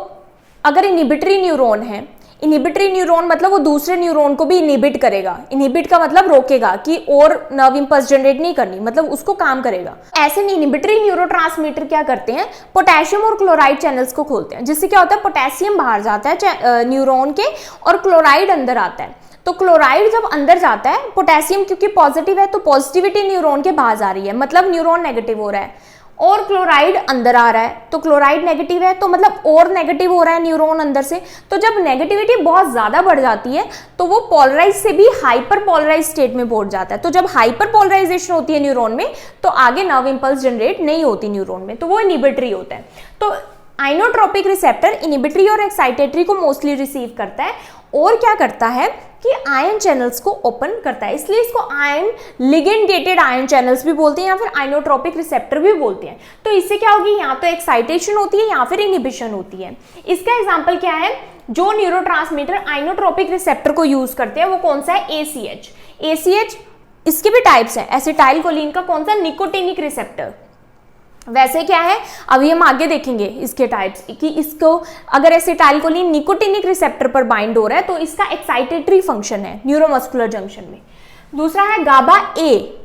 अगर इनहिबिटरी न्यूरॉन है, इनहिबिटरी न्यूरॉन मतलब वो दूसरे न्यूरॉन को भी इनहिबिट करेगा। इनहिबिट का मतलब रोकेगा कि और नर्व इंपल्स जनरेट नहीं करनी, मतलब उसको काम करेगा। ऐसे इनहिबिटरी न्यूरोट्रांसमीटर क्या करते हैं, पोटेशियम और क्लोराइड चैनल्स को खोलते हैं, जिससे क्या होता है, पोटेशियम बाहर जाता है न्यूरॉन के और क्लोराइड अंदर आता है। तो क्लोराइड जब अंदर जाता है, पोटेशियम क्योंकि पॉजिटिव है तो पॉजिटिविटी न्यूरॉन के बाहर जा रही है, मतलब न्यूरॉन नेगेटिव हो रहा है, और क्लोराइड अंदर आ रहा है तो क्लोराइड नेगेटिव है, तो मतलब और नेगेटिव हो रहा है न्यूरॉन अंदर से। तो जब नेगेटिविटी बहुत ज्यादा बढ़ जाती है तो वो पोलराइज से भी हाइपर पोलराइज स्टेट में पहुंच जाता है। तो जब हाइपर पोलराइजेशन होती है न्यूरॉन में तो आगे नर्व इंपल्स जनरेट नहीं होती न्यूरॉन में, तो वो इनहिबिटरी होता है। तो आइनोट्रोपिक रिसेप्टर इनहिबिटरी और एक्साइटेटरी को मोस्टली रिसीव करता है, और क्या करता है कि आयन चैनल्स को ओपन करता है, इसलिए इसको ion ligand gated ion channels भी बोलते हैं या फिर आइनोट्रोपिक रिसेप्टर भी बोलते हैं। तो इससे क्या होगी, या तो एक्साइटेशन होती है या फिर इनहिबिशन होती है। इसका एग्जांपल क्या है, जो न्यूरोट्रांसमीटर आइनोट्रोपिक रिसेप्टर को यूज करते हैं वो कौन सा है, ACH। ACH इसके भी टाइप्स हैं, एसिटाइल कोलिन का कौन सा, निकोटिनिक रिसेप्टर। वैसे क्या है, अभी हम आगे देखेंगे इसके टाइप्स कि इसको अगर एसिटाइलकोलिन निकोटिनिक रिसेप्टर पर बाइंड हो रहा है तो इसका एक्साइटेटरी फंक्शन है न्यूरोमस्कुलर जंक्शन में। दूसरा है गाबा ए,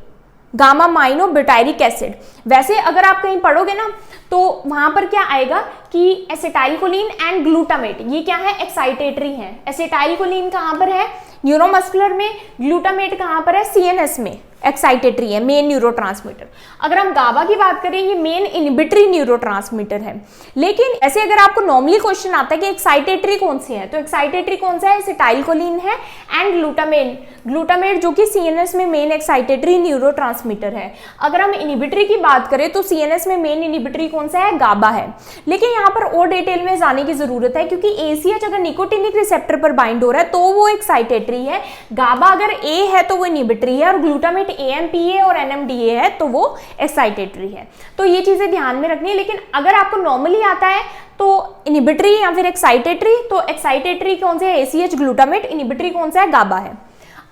गामा माइनो ब्यूटायरिक एसिड। वैसे अगर आप कहीं पढ़ोगे ना तो वहां पर क्या आएगा कि एसिटाइलकोलिन एंड ग्लूटामेट, ये क्या है, एक्साइटेटरी है। एसिटाइलकोलिन कहां पर है, न्यूरोमस्कुलर में, ग्लूटामेट कहां पर है, CNS में, एक्साइटेटरी है, मेन न्यूरोट्रांसमीटर। अगर हम गाबा की बात करें, ये मेन इनहिबिटरी न्यूरोट्रांसमीटर है। लेकिन ऐसे अगर आपको नॉर्मली क्वेश्चन आता है कि एक्साइटेटरी कौन सी है, तो एक्साइटेटरी कौन सा है, एसिटाइलकोलिन है एंड ग्लूटामेट। ग्लूटामेट जो कि CNS में मेन एक्साइटेटरी न्यूरोट्रांसमीटर है। अगर हम इनहिबिटरी की बात करें तो CNS में मेन इनहिबिटरी कौन सा है, गाबा है। लेकिन यहाँ पर और डिटेल में जाने की जरूरत है, क्योंकि ACH अगर निकोटिनिक रिसेप्टर पर बाइंड हो रहा है तो वो एक्साइटेटरी है, गाबा अगर A है तो वो इनहिबिटरी है, और ग्लूटामेट AMPA और NMDA है तो वो एक्साइटेटरी है। तो ये चीजें ध्यान में रखनी है। लेकिन अगर आपको नॉर्मली आता है तो इनहिबिटरी या फिर एक्साइटेटरी, तो एक्साइटेटरी कौन सा है, ACH ग्लूटामेट, इनहिबिटरी कौन सा है, गाबा है।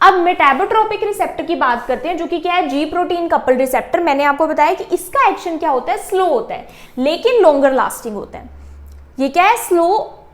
अब मेटाबोट्रोपिक रिसेप्टर की बात करते हैं, जो कि क्या है, G प्रोटीन कपल्ड रिसेप्टर। मैंने आपको बताया कि इसका एक्शन क्या होता है, स्लो होता है लेकिन लॉन्गर लास्टिंग होता है। ये क्या है, स्लो,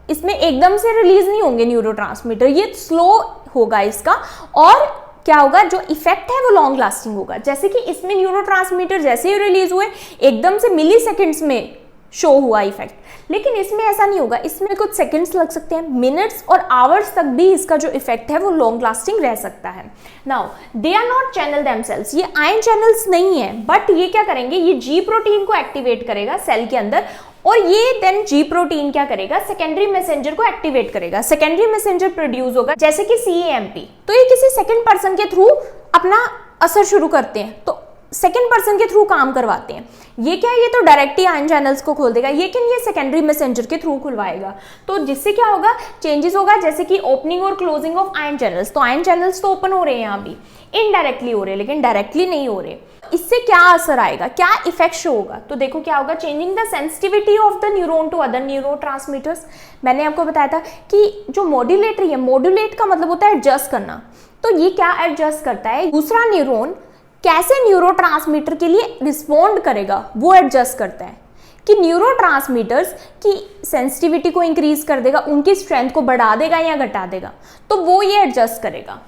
इसमें एकदम से रिलीज नहीं होंगे न्यूरोट्रांसमीटर, ये स्लो होगा इसका, और क्या होगा, जो इफेक्ट है वो लॉन्ग लास्टिंग होगा। जैसे कि इसमें न्यूरोट्रांसमीटर जैसे ही रिलीज हुए एकदम से मिली सेकेंड्स में शो हुआ इफेक्ट, लेकिन इसमें ऐसा नहीं होगा, इसमें कुछ सेकंड्स लग सकते हैं, मिनट्स और आवर्स तक भी इसका जो इफेक्ट है वो लॉन्ग लास्टिंग रह सकता है। Now they are not channel themselves, ये आयन चैनल्स नहीं है, बट ये क्या करेंगे, ये G प्रोटीन को एक्टिवेट करेगा सेल के अंदर, और ये देन G प्रोटीन क्या करेगा, सेकेंडरी मैसेंजर को एक्टिवेट करेगा। सेकेंडरी मैसेंजर प्रोड्यूस होगा जैसे कि CAMP, तो ये किसी सेकेंड पर्सन के थ्रू अपना असर शुरू करते हैं, तो सेकेंड पर्सन के थ्रू काम करवाते हैं। ये क्या है, ये तो डायरेक्टली आयन चैनल्स को खोल देगा, लेकिन ये सेकेंडरी मैसेंजर के थ्रू खुलवाएगा। तो जिससे क्या होगा, चेंजेस होगा, जैसे कि ओपनिंग और क्लोजिंग ऑफ आयन चैनल्स। तो आयन चैनल्स तो ओपन हो रहे हैं यहाँ भी, इनडायरेक्टली हो रहे हैं, लेकिन डायरेक्टली नहीं हो रहे। इससे क्या असर आएगा, क्या इफेक्ट शो होगा, तो देखो क्या होगा, changing the sensitivity of the neuron to other neurotransmitters. मैंने आपको बताया था कि जो मॉड्यूलेटरी है, मॉड्यूलेट का मतलब होता है एडजस्ट करना, तो ये क्या एडजस्ट करता है, दूसरा न्यूरॉन कैसे न्यूरोट्रांसमीटर के लिए रिस्पॉन्ड करेगा वो एडजस्ट करता है, कि न्यूरोट्रांसमीटर्स की सेंसिटिविटी को इंक्रीज कर देगा, उनकी स्ट्रेंथ को बढ़ा देगा या घटा देगा, तो वो ये एडजस्ट करेगा।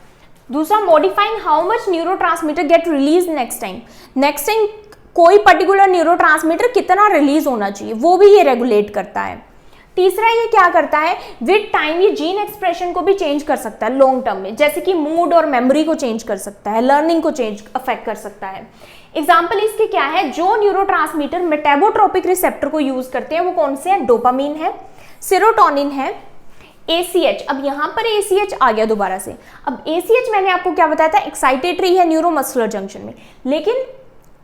दूसरा, modifying how much neurotransmitter get release next time कोई पर्टिकुलर न्यूरोट्रांसमीटर कितना रिलीज होना चाहिए वो भी ये रेगुलेट करता है। तीसरा, ये क्या करता है, विद टाइम ये जीन एक्सप्रेशन को भी चेंज कर सकता है लॉन्ग टर्म में, जैसे कि मूड और मेमोरी को चेंज कर सकता है, लर्निंग को चेंज अफेक्ट कर सकता है। एग्जाम्पल इसके क्या है, जो न्यूरोट्रांसमीटर मेटाबोट्रोपिक रिसेप्टर को यूज करते हैं वो कौन से हैं, डोपामीन है, सेरोटोनिन है, ACH। अब यहाँ पर ACH आ गया दोबारा से। अब ACH मैंने आपको क्या बताया था, एक्साइटेटरी है न्यूरोमस्कुलर जंक्शन में, लेकिन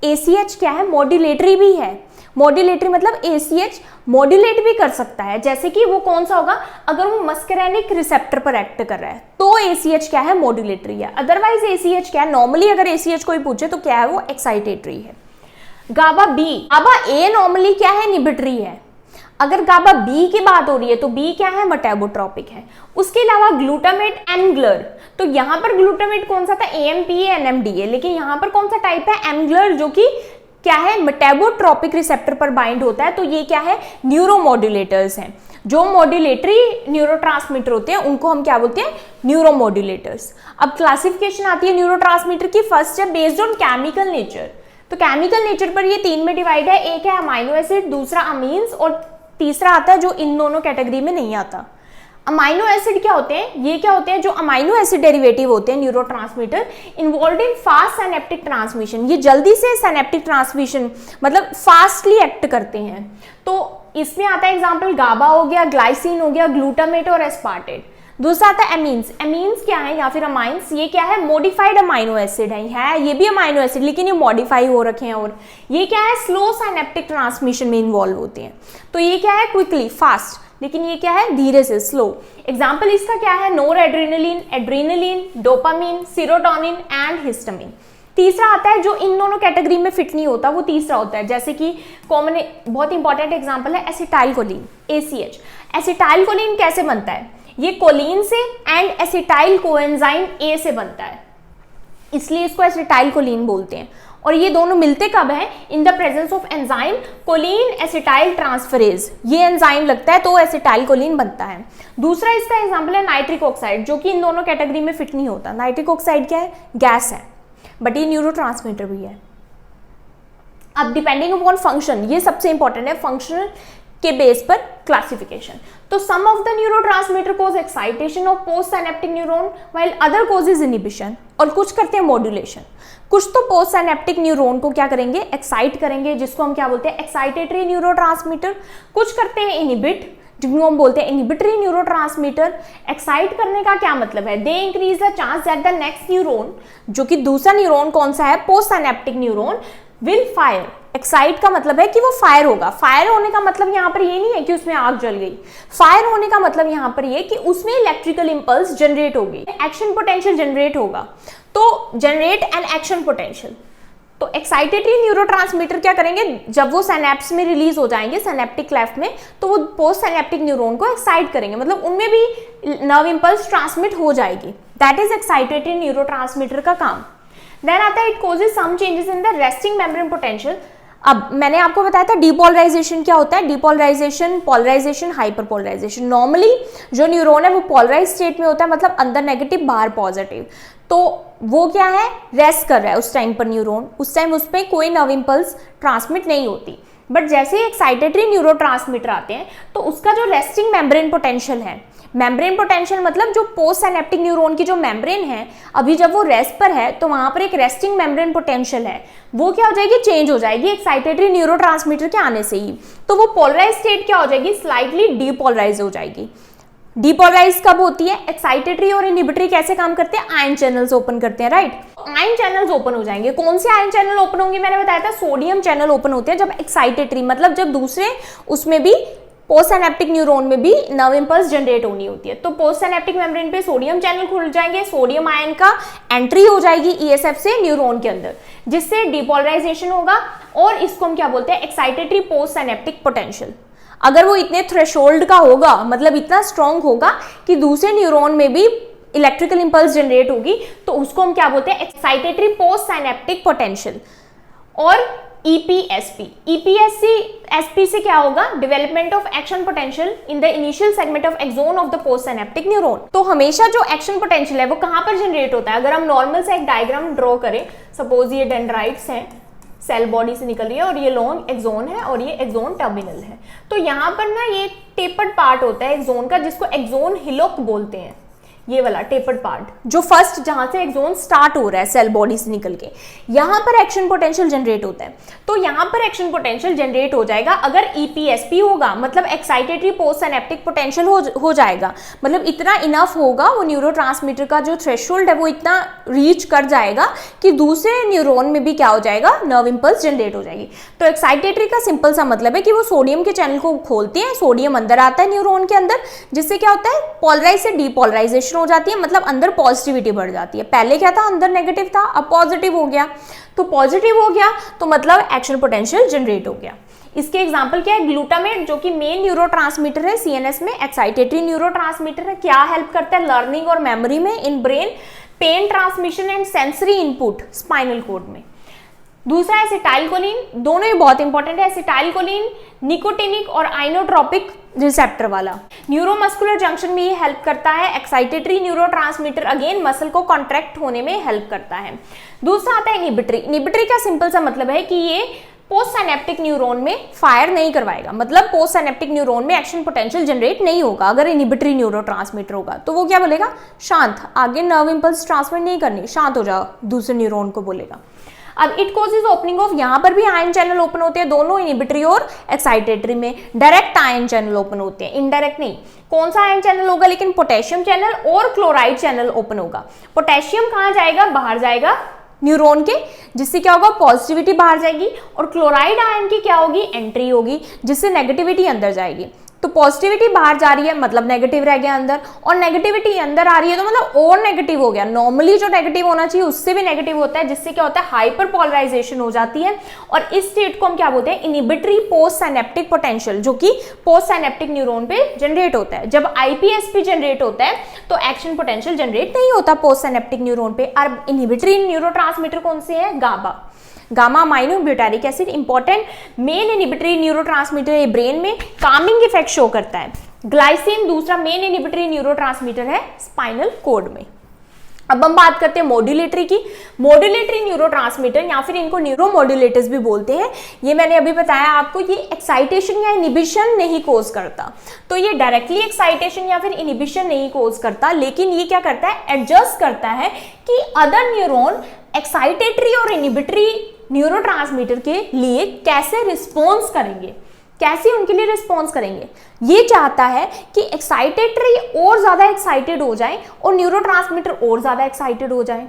ACH क्या है, मॉड्यूलेटरी भी है। मॉड्यूलेटरी मतलब ACH मॉड्यूलेट भी कर सकता है, जैसे कि वो कौन सा होगा, अगर वो मस्करेनिक रिसेप्टर पर एक्ट कर रहा है तो ACH क्या है, मॉड्यूलेटरी है। अदरवाइज ACH क्या है, नॉर्मली अगर ACH कोई पूछे तो क्या है, वो एक्साइटेटरी है। गाबा बी, गाबा ए नॉर्मली क्या है, इनहिबिटरी है। अगर गाबा बी की बात हो रही है तो बी क्या है, मेटाबोट्रोपिक है। उसके अलावा ग्लूटामेट एमग्लर, तो यहाँ पर ग्लूटामेट कौन सा था, AMPA NMDA, लेकिन यहाँ पर कौन सा टाइप है, एमग्लर, जो कि क्या है, मेटाबोट्रोपिक रिसेप्टर पर बाइंड होता है। तो ये क्या है, न्यूरोमॉड्यूलेटर्स हैं। जो मॉड्यूलेटरी न्यूरोट्रांसमीटर होते हैं उनको हम क्या बोलते हैं, न्यूरोमॉड्यूलेटर्स। अब क्लासिफिकेशन आती है न्यूरोट्रांसमीटर की, फर्स्ट है बेस्ड ऑन केमिकल नेचर। तो केमिकल नेचर पर ये 3 में डिवाइड है, एक है अमाइनो एसिड, दूसरा अमीन्स और तीसरा आता है जो इन दोनों कैटेगरी में नहीं आता। अमाइनो एसिड क्या होते हैं, ये क्या होते हैं, जो अमाइनो एसिड डेरिवेटिव होते हैं न्यूरोट्रांसमीटर इन्वॉल्व्ड इन फास्ट सिनेप्टिक ट्रांसमिशन, ये जल्दी से सिनेप्टिक ट्रांसमिशन मतलब फास्टली एक्ट करते हैं। तो इसमें आता है एग्जांपल गाबा हो गया, ग्लाइसिन हो गया, ग्लूटामेट और एस्पार्टेट। दूसरा आता है एमीन्स, एमीन्स क्या है या फिर अमाइंस, ये क्या है, मॉडिफाइड अमाइनो एसिड है ये भी अमाइनो एसिड लेकिन ये मॉडिफाई हो रखे हैं, और ये क्या है, स्लो सिनेप्टिक ट्रांसमिशन में इन्वॉल्व होते हैं। तो ये क्या है, क्विकली फास्ट, लेकिन ये क्या है, धीरे से स्लो। एग्जाम्पल इसका क्या है, noradrenaline, adrenaline, dopamine, serotonin and histamine. तीसरा आता है जो इन दोनों कैटेगरी में फिट नहीं होता, वो तीसरा होता है, जैसे कि कॉमन बहुत इंपॉर्टेंट एग्जाम्पल है एसिटाइलकोलिन, ACH। एसिटाइलकोलिन कैसे बनता है, ये कोलिन से एंड एसिटाइल कोएंजाइम A से बनता है, इसलिए इसको एसिटाइलकोलिन बोलते हैं। और ये दोनों मिलते कब है, in the presence of enzyme choline acetyl transferase, ये एंजाइम लगता है तो एसिटाइलकोलिन बनता है। दूसरा इसका एग्जांपल है नाइट्रिक ऑक्साइड, जो कि इन दोनों कैटेगरी में फिट नहीं होता। नाइट्रिक ऑक्साइड क्या है, गैस है, बट ये न्यूरोट्रांसमीटर भी है। अब डिपेंडिंग अपॉन फंक्शन, ये सबसे इंपॉर्टेंट है, फंक्शनल के बेस पर क्लासिफिकेशन। तो some of the neurotransmitter cause excitation of post synaptic neuron while other causes inhibition, और कुछ करते हैं मॉड्यूलेशन। कुछ तो पोस्ट सिनेप्टिक न्यूरॉन को क्या करेंगे, एक्साइट करेंगे, जिसको हम क्या बोलते हैं, एक्साइटेटरी न्यूरोट्रांसमीटर। कुछ करते हैं इनहिबिट, जिनको हम बोलते हैं इनहिबिटरी न्यूरोट्रांसमीटर। एक्साइट करने का क्या मतलब है, they increase the chance that the next neuron, जो कि दूसरा न्यूरॉन कौन सा है, post synaptic neuron, will fire. Excite का मतलब है कि वो फायर होगा। फायर होने का मतलब यहाँ पर ये नहीं है कि उसमें आग जल गई, फायर होने का मतलब यहाँ पर ये कि उसमें इलेक्ट्रिकल इंपल्स जनरेट होगी, एक्शन पोटेंशियल जनरेट होगा। तो जनरेट एन एक्शन पोटेंशियल। तो एक्साइटेटरी न्यूरोट्रांसमीटर क्या करेंगे, जब वो सिनेप्स में रिलीज हो जाएंगे सिनेप्टिक क्लेफ्ट में, तो वो पोस्ट सिनेप्टिक न्यूरॉन को एक्साइट करेंगे, मतलब उनमें भी नर्व इंपल्स ट्रांसमिट हो जाएगी। दैट इज एक्साइटेटरी न्यूरोट्रांसमीटर का काम। देन आता है it causes some changes in the resting membrane potential. अब मैंने आपको बताया था डीपोलराइजेशन क्या होता है, डीपोलराइजेशन, पोलराइजेशन, हाइपरपोलराइजेशन। नॉर्मली जो न्यूरॉन है वो पोलराइज स्टेट में होता है, मतलब अंदर नेगेटिव बाहर पॉजिटिव। तो वो क्या है, रेस्ट कर रहा है उस टाइम पर न्यूरॉन, उस टाइम उस पर कोई नर्व इंपल्स ट्रांसमिट नहीं होती। बट जैसे ही एक्साइटेटरी न्यूरोट्रांसमीटर आते हैं तो उसका जो रेस्टिंग मेम्ब्रेन पोटेंशियल है, मेम्ब्रेन पोटेंशियल मतलब जो पोस्ट सिनेप्टिक न्यूरॉन की जो मेम्ब्रेन है, अभी जब वो रेस्ट पर है तो वहां पर एक रेस्टिंग मेम्ब्रेन पोटेंशियल है, वो क्या हो जाएगी, चेंज हो जाएगी एक्साइटेटरी न्यूरोट्रांसमीटर के आने से ही। तो वो पोलराइज स्टेट क्या हो जाएगी, स्लाइटली डीपोलराइज हो जाएगी। डीपोलराइज कब होती है, एक्साइटेटरी और इनहिबिटरी कैसे काम करते हैं, आयन चैनल्स ओपन करते हैं, राइट। आयन चैनल्स ओपन हो जाएंगे। कौन से आयन चैनल ओपन होंगे, मैंने बताया था सोडियम चैनल ओपन होते हैं जब एक्साइटेटरी, मतलब जब दूसरे उसमें भी पोस्ट सिनेप्टिक न्यूरॉन में भी नर्व इंपल्स जनरेट होनी होती है। तो पोस्ट सिनेप्टिक मेम्ब्रेन पे सोडियम चैनल खुल जाएंगे, सोडियम आयन का एंट्री हो जाएगी ESF से न्यूरॉन के अंदर, जिससे डीपोलराइजेशन होगा, और इसको हम क्या बोलते हैं, एक्साइटेटरी पोस्ट सिनेप्टिक पोटेंशियल। अगर वो इतने थ्रेशोल्ड का होगा, मतलब इतना स्ट्रॉन्ग होगा कि दूसरे न्यूरॉन में भी इलेक्ट्रिकल इंपल्स जनरेट होगी, तो उसको हम क्या बोलते हैं, एक्साइटेटरी पोस्ट सिनेप्टिक पोटेंशियल। और EPSP से क्या होगा, development of action potential in the initial segment of axon of the post synaptic neuron. तो हमेशा जो एक्शन पोटेंशियल है वो कहां पर जनरेट होता है, अगर हम नॉर्मल से एक डायग्राम ड्रॉ करें, सपोज ये डेंड्राइट्स हैं, सेल बॉडी से निकल रही है, और ये लॉन्ग एक्सोन है और ये एक्सोन टर्मिनल है। तो यहाँ पर ना ये टेपर्ड पार्ट होता है एक्सोन का, जिसको एक्सोन हिलोक बोलते हैं। ये वाला टेपर्ड पार्ट, जो फर्स्ट जहां से एक्सोन स्टार्ट हो रहा है सेल बॉडी से निकल के, यहां पर एक्शन पोटेंशियल जनरेट होता है। तो यहां पर एक्शन पोटेंशियल जनरेट हो जाएगा अगर ईपीएसपी होगा, मतलब एक्साइटेटरी पोस्ट सिनेप्टिक पोटेंशियल हो जाएगा, मतलब इतना इनफ होगा, वो न्यूरोट्रांसमीटर का जो थ्रेशोल्ड है वो इतना रीच कर जाएगा कि दूसरे न्यूरॉन में भी क्या हो जाएगा, नर्व इंपल्स जनरेट हो जाएगी। तो एक्साइटेटरी का सिंपल सा मतलब है कि वो सोडियम के चैनल को खोलते हैं, सोडियम अंदर आता है न्यूरॉन के अंदर, जिससे क्या होता है, पोलराइज से डीपोलराइजेशन हो जाती है, मतलब अंदर पॉजिटिविटी बढ़ जाती है। पहले क्या था, अंदर नेगेटिव था, अब पॉजिटिव हो गया, तो पॉजिटिव हो गया तो मतलब एक्शन पोटेंशियल जनरेट हो गया। इसके एग्जांपल क्या है, ग्लूटामेट जो कि मेन न्यूरोट्रांसमीटर है सीएनएस में, एक्साइटेटरी न्यूरोट्रांसमीटर है, क्या हेल्प करता है लर्निंग और मेमोरी में, in brain, pain transmission and sensory input spinal cord में। दूसरा एसिटाइलकोलिन, दोनों ही बहुत इंपॉर्टेंट है, एसिटाइलकोलिन निकोटिनिक और आइनोट्रोपिक रिसेप्टर वाला। न्यूरोमस्कुलर जंक्शन में ये हेल्प करता है। एक्साइटेटरी न्यूरोट्रांसमीटर अगेन मसल को कॉन्ट्रैक्ट होने में हेल्प करता है। दूसरा आता है इनहिबिटरी। इनहिबिटरी का सिंपल सा मतलब है कि ये पोस्ट साइनेप्टिक न्यूरॉन में फायर नहीं करवाएगा, मतलब पोस्ट साइनेप्टिक न्यूरॉन में एक्शन पोटेंशियल जनरेट नहीं होगा अगर इनहिबिटरी न्यूरोट्रांसमीटर होगा। तो वो क्या बोलेगा, शांत, आगे नर्व इंपल्स ट्रांसमिट नहीं करनी, शांत हो जाओ, दूसरे न्यूरॉन को बोलेगा। अब इट कॉजेज ओपनिंग ऑफ, यहां पर भी आयन चैनल ओपन होते हैं, दोनों इनहिबिटरी और एक्साइटेटरी में डायरेक्ट आयन चैनल ओपन होते हैं, इनडायरेक्ट नहीं। कौन सा आयन चैनल होगा, लेकिन पोटेशियम चैनल और क्लोराइड चैनल ओपन होगा। पोटेशियम कहां जाएगा, बाहर जाएगा न्यूरॉन के, जिससे क्या होगा, पॉजिटिविटी बाहर जाएगी, और क्लोराइड आयन की क्या होगी, एंट्री होगी, जिससे नेगेटिविटी अंदर जाएगी। तो पॉजिटिविटी बाहर जा रही है मतलब नेगेटिव रह गया अंदर, और नेगेटिविटी अंदर आ रही है तो मतलब और नेगेटिव हो गया। नॉर्मली जो नेगेटिव होना चाहिए उससे भी नेगेटिव होता है, जिससे क्या होता है, हाइपर पोलराइजेशन हो जाती है, और इस स्टेट को हम क्या बोलते हैं, इनहिबिटरी पोस्ट साइनेप्टिक पोटेंशियल, जो कि पोस्ट साइनेप्टिक न्यूरॉन पे जनरेट होता है। जब आईपीएसपी जनरेट होता है तो एक्शन पोटेंशियल जनरेट नहीं होता पोस्ट साइनेप्टिक न्यूरॉन पे। और इनहिबिटरी न्यूरोट्रांसमीटर कौन से है, GABA, gamma amino butyric acid, important main inhibitory neurotransmitter है ब्रेन में, कामिंग इफेक्ट शो करता है। ग्लाइसिन दूसरा मेन इनहिबिटरी न्यूरोट्रांसमीटर है स्पाइनल कॉर्ड में। अब हम बात करते हैं मॉड्यूलेटरी की। मॉड्यूलेटरी न्यूरोट्रांसमीटर या फिर इनको न्यूरोमॉड्यूलेटर्स भी बोलते हैं। ये मैंने अभी बताया आपको, ये एक्साइटेशन या इनहिबिशन नहीं कोज करता, तो ये डायरेक्टली एक्साइटेशन या फिर इनहिबिशन नहीं कोज करता, लेकिन ये क्या करता है, एडजस्ट करता है कि अदर न्यूरॉन एक्साइटेटरी और इनहिबिटरी न्यूरोट्रांसमीटर के लिए कैसे रिस्पॉन्स करेंगे, कैसे उनके लिए रिस्पॉन्स करेंगे। ये चाहता है कि एक्साइटेटरी और ज्यादा एक्साइटेड हो जाए और न्यूरोट्रांसमीटर और ज्यादा एक्साइटेड हो जाए।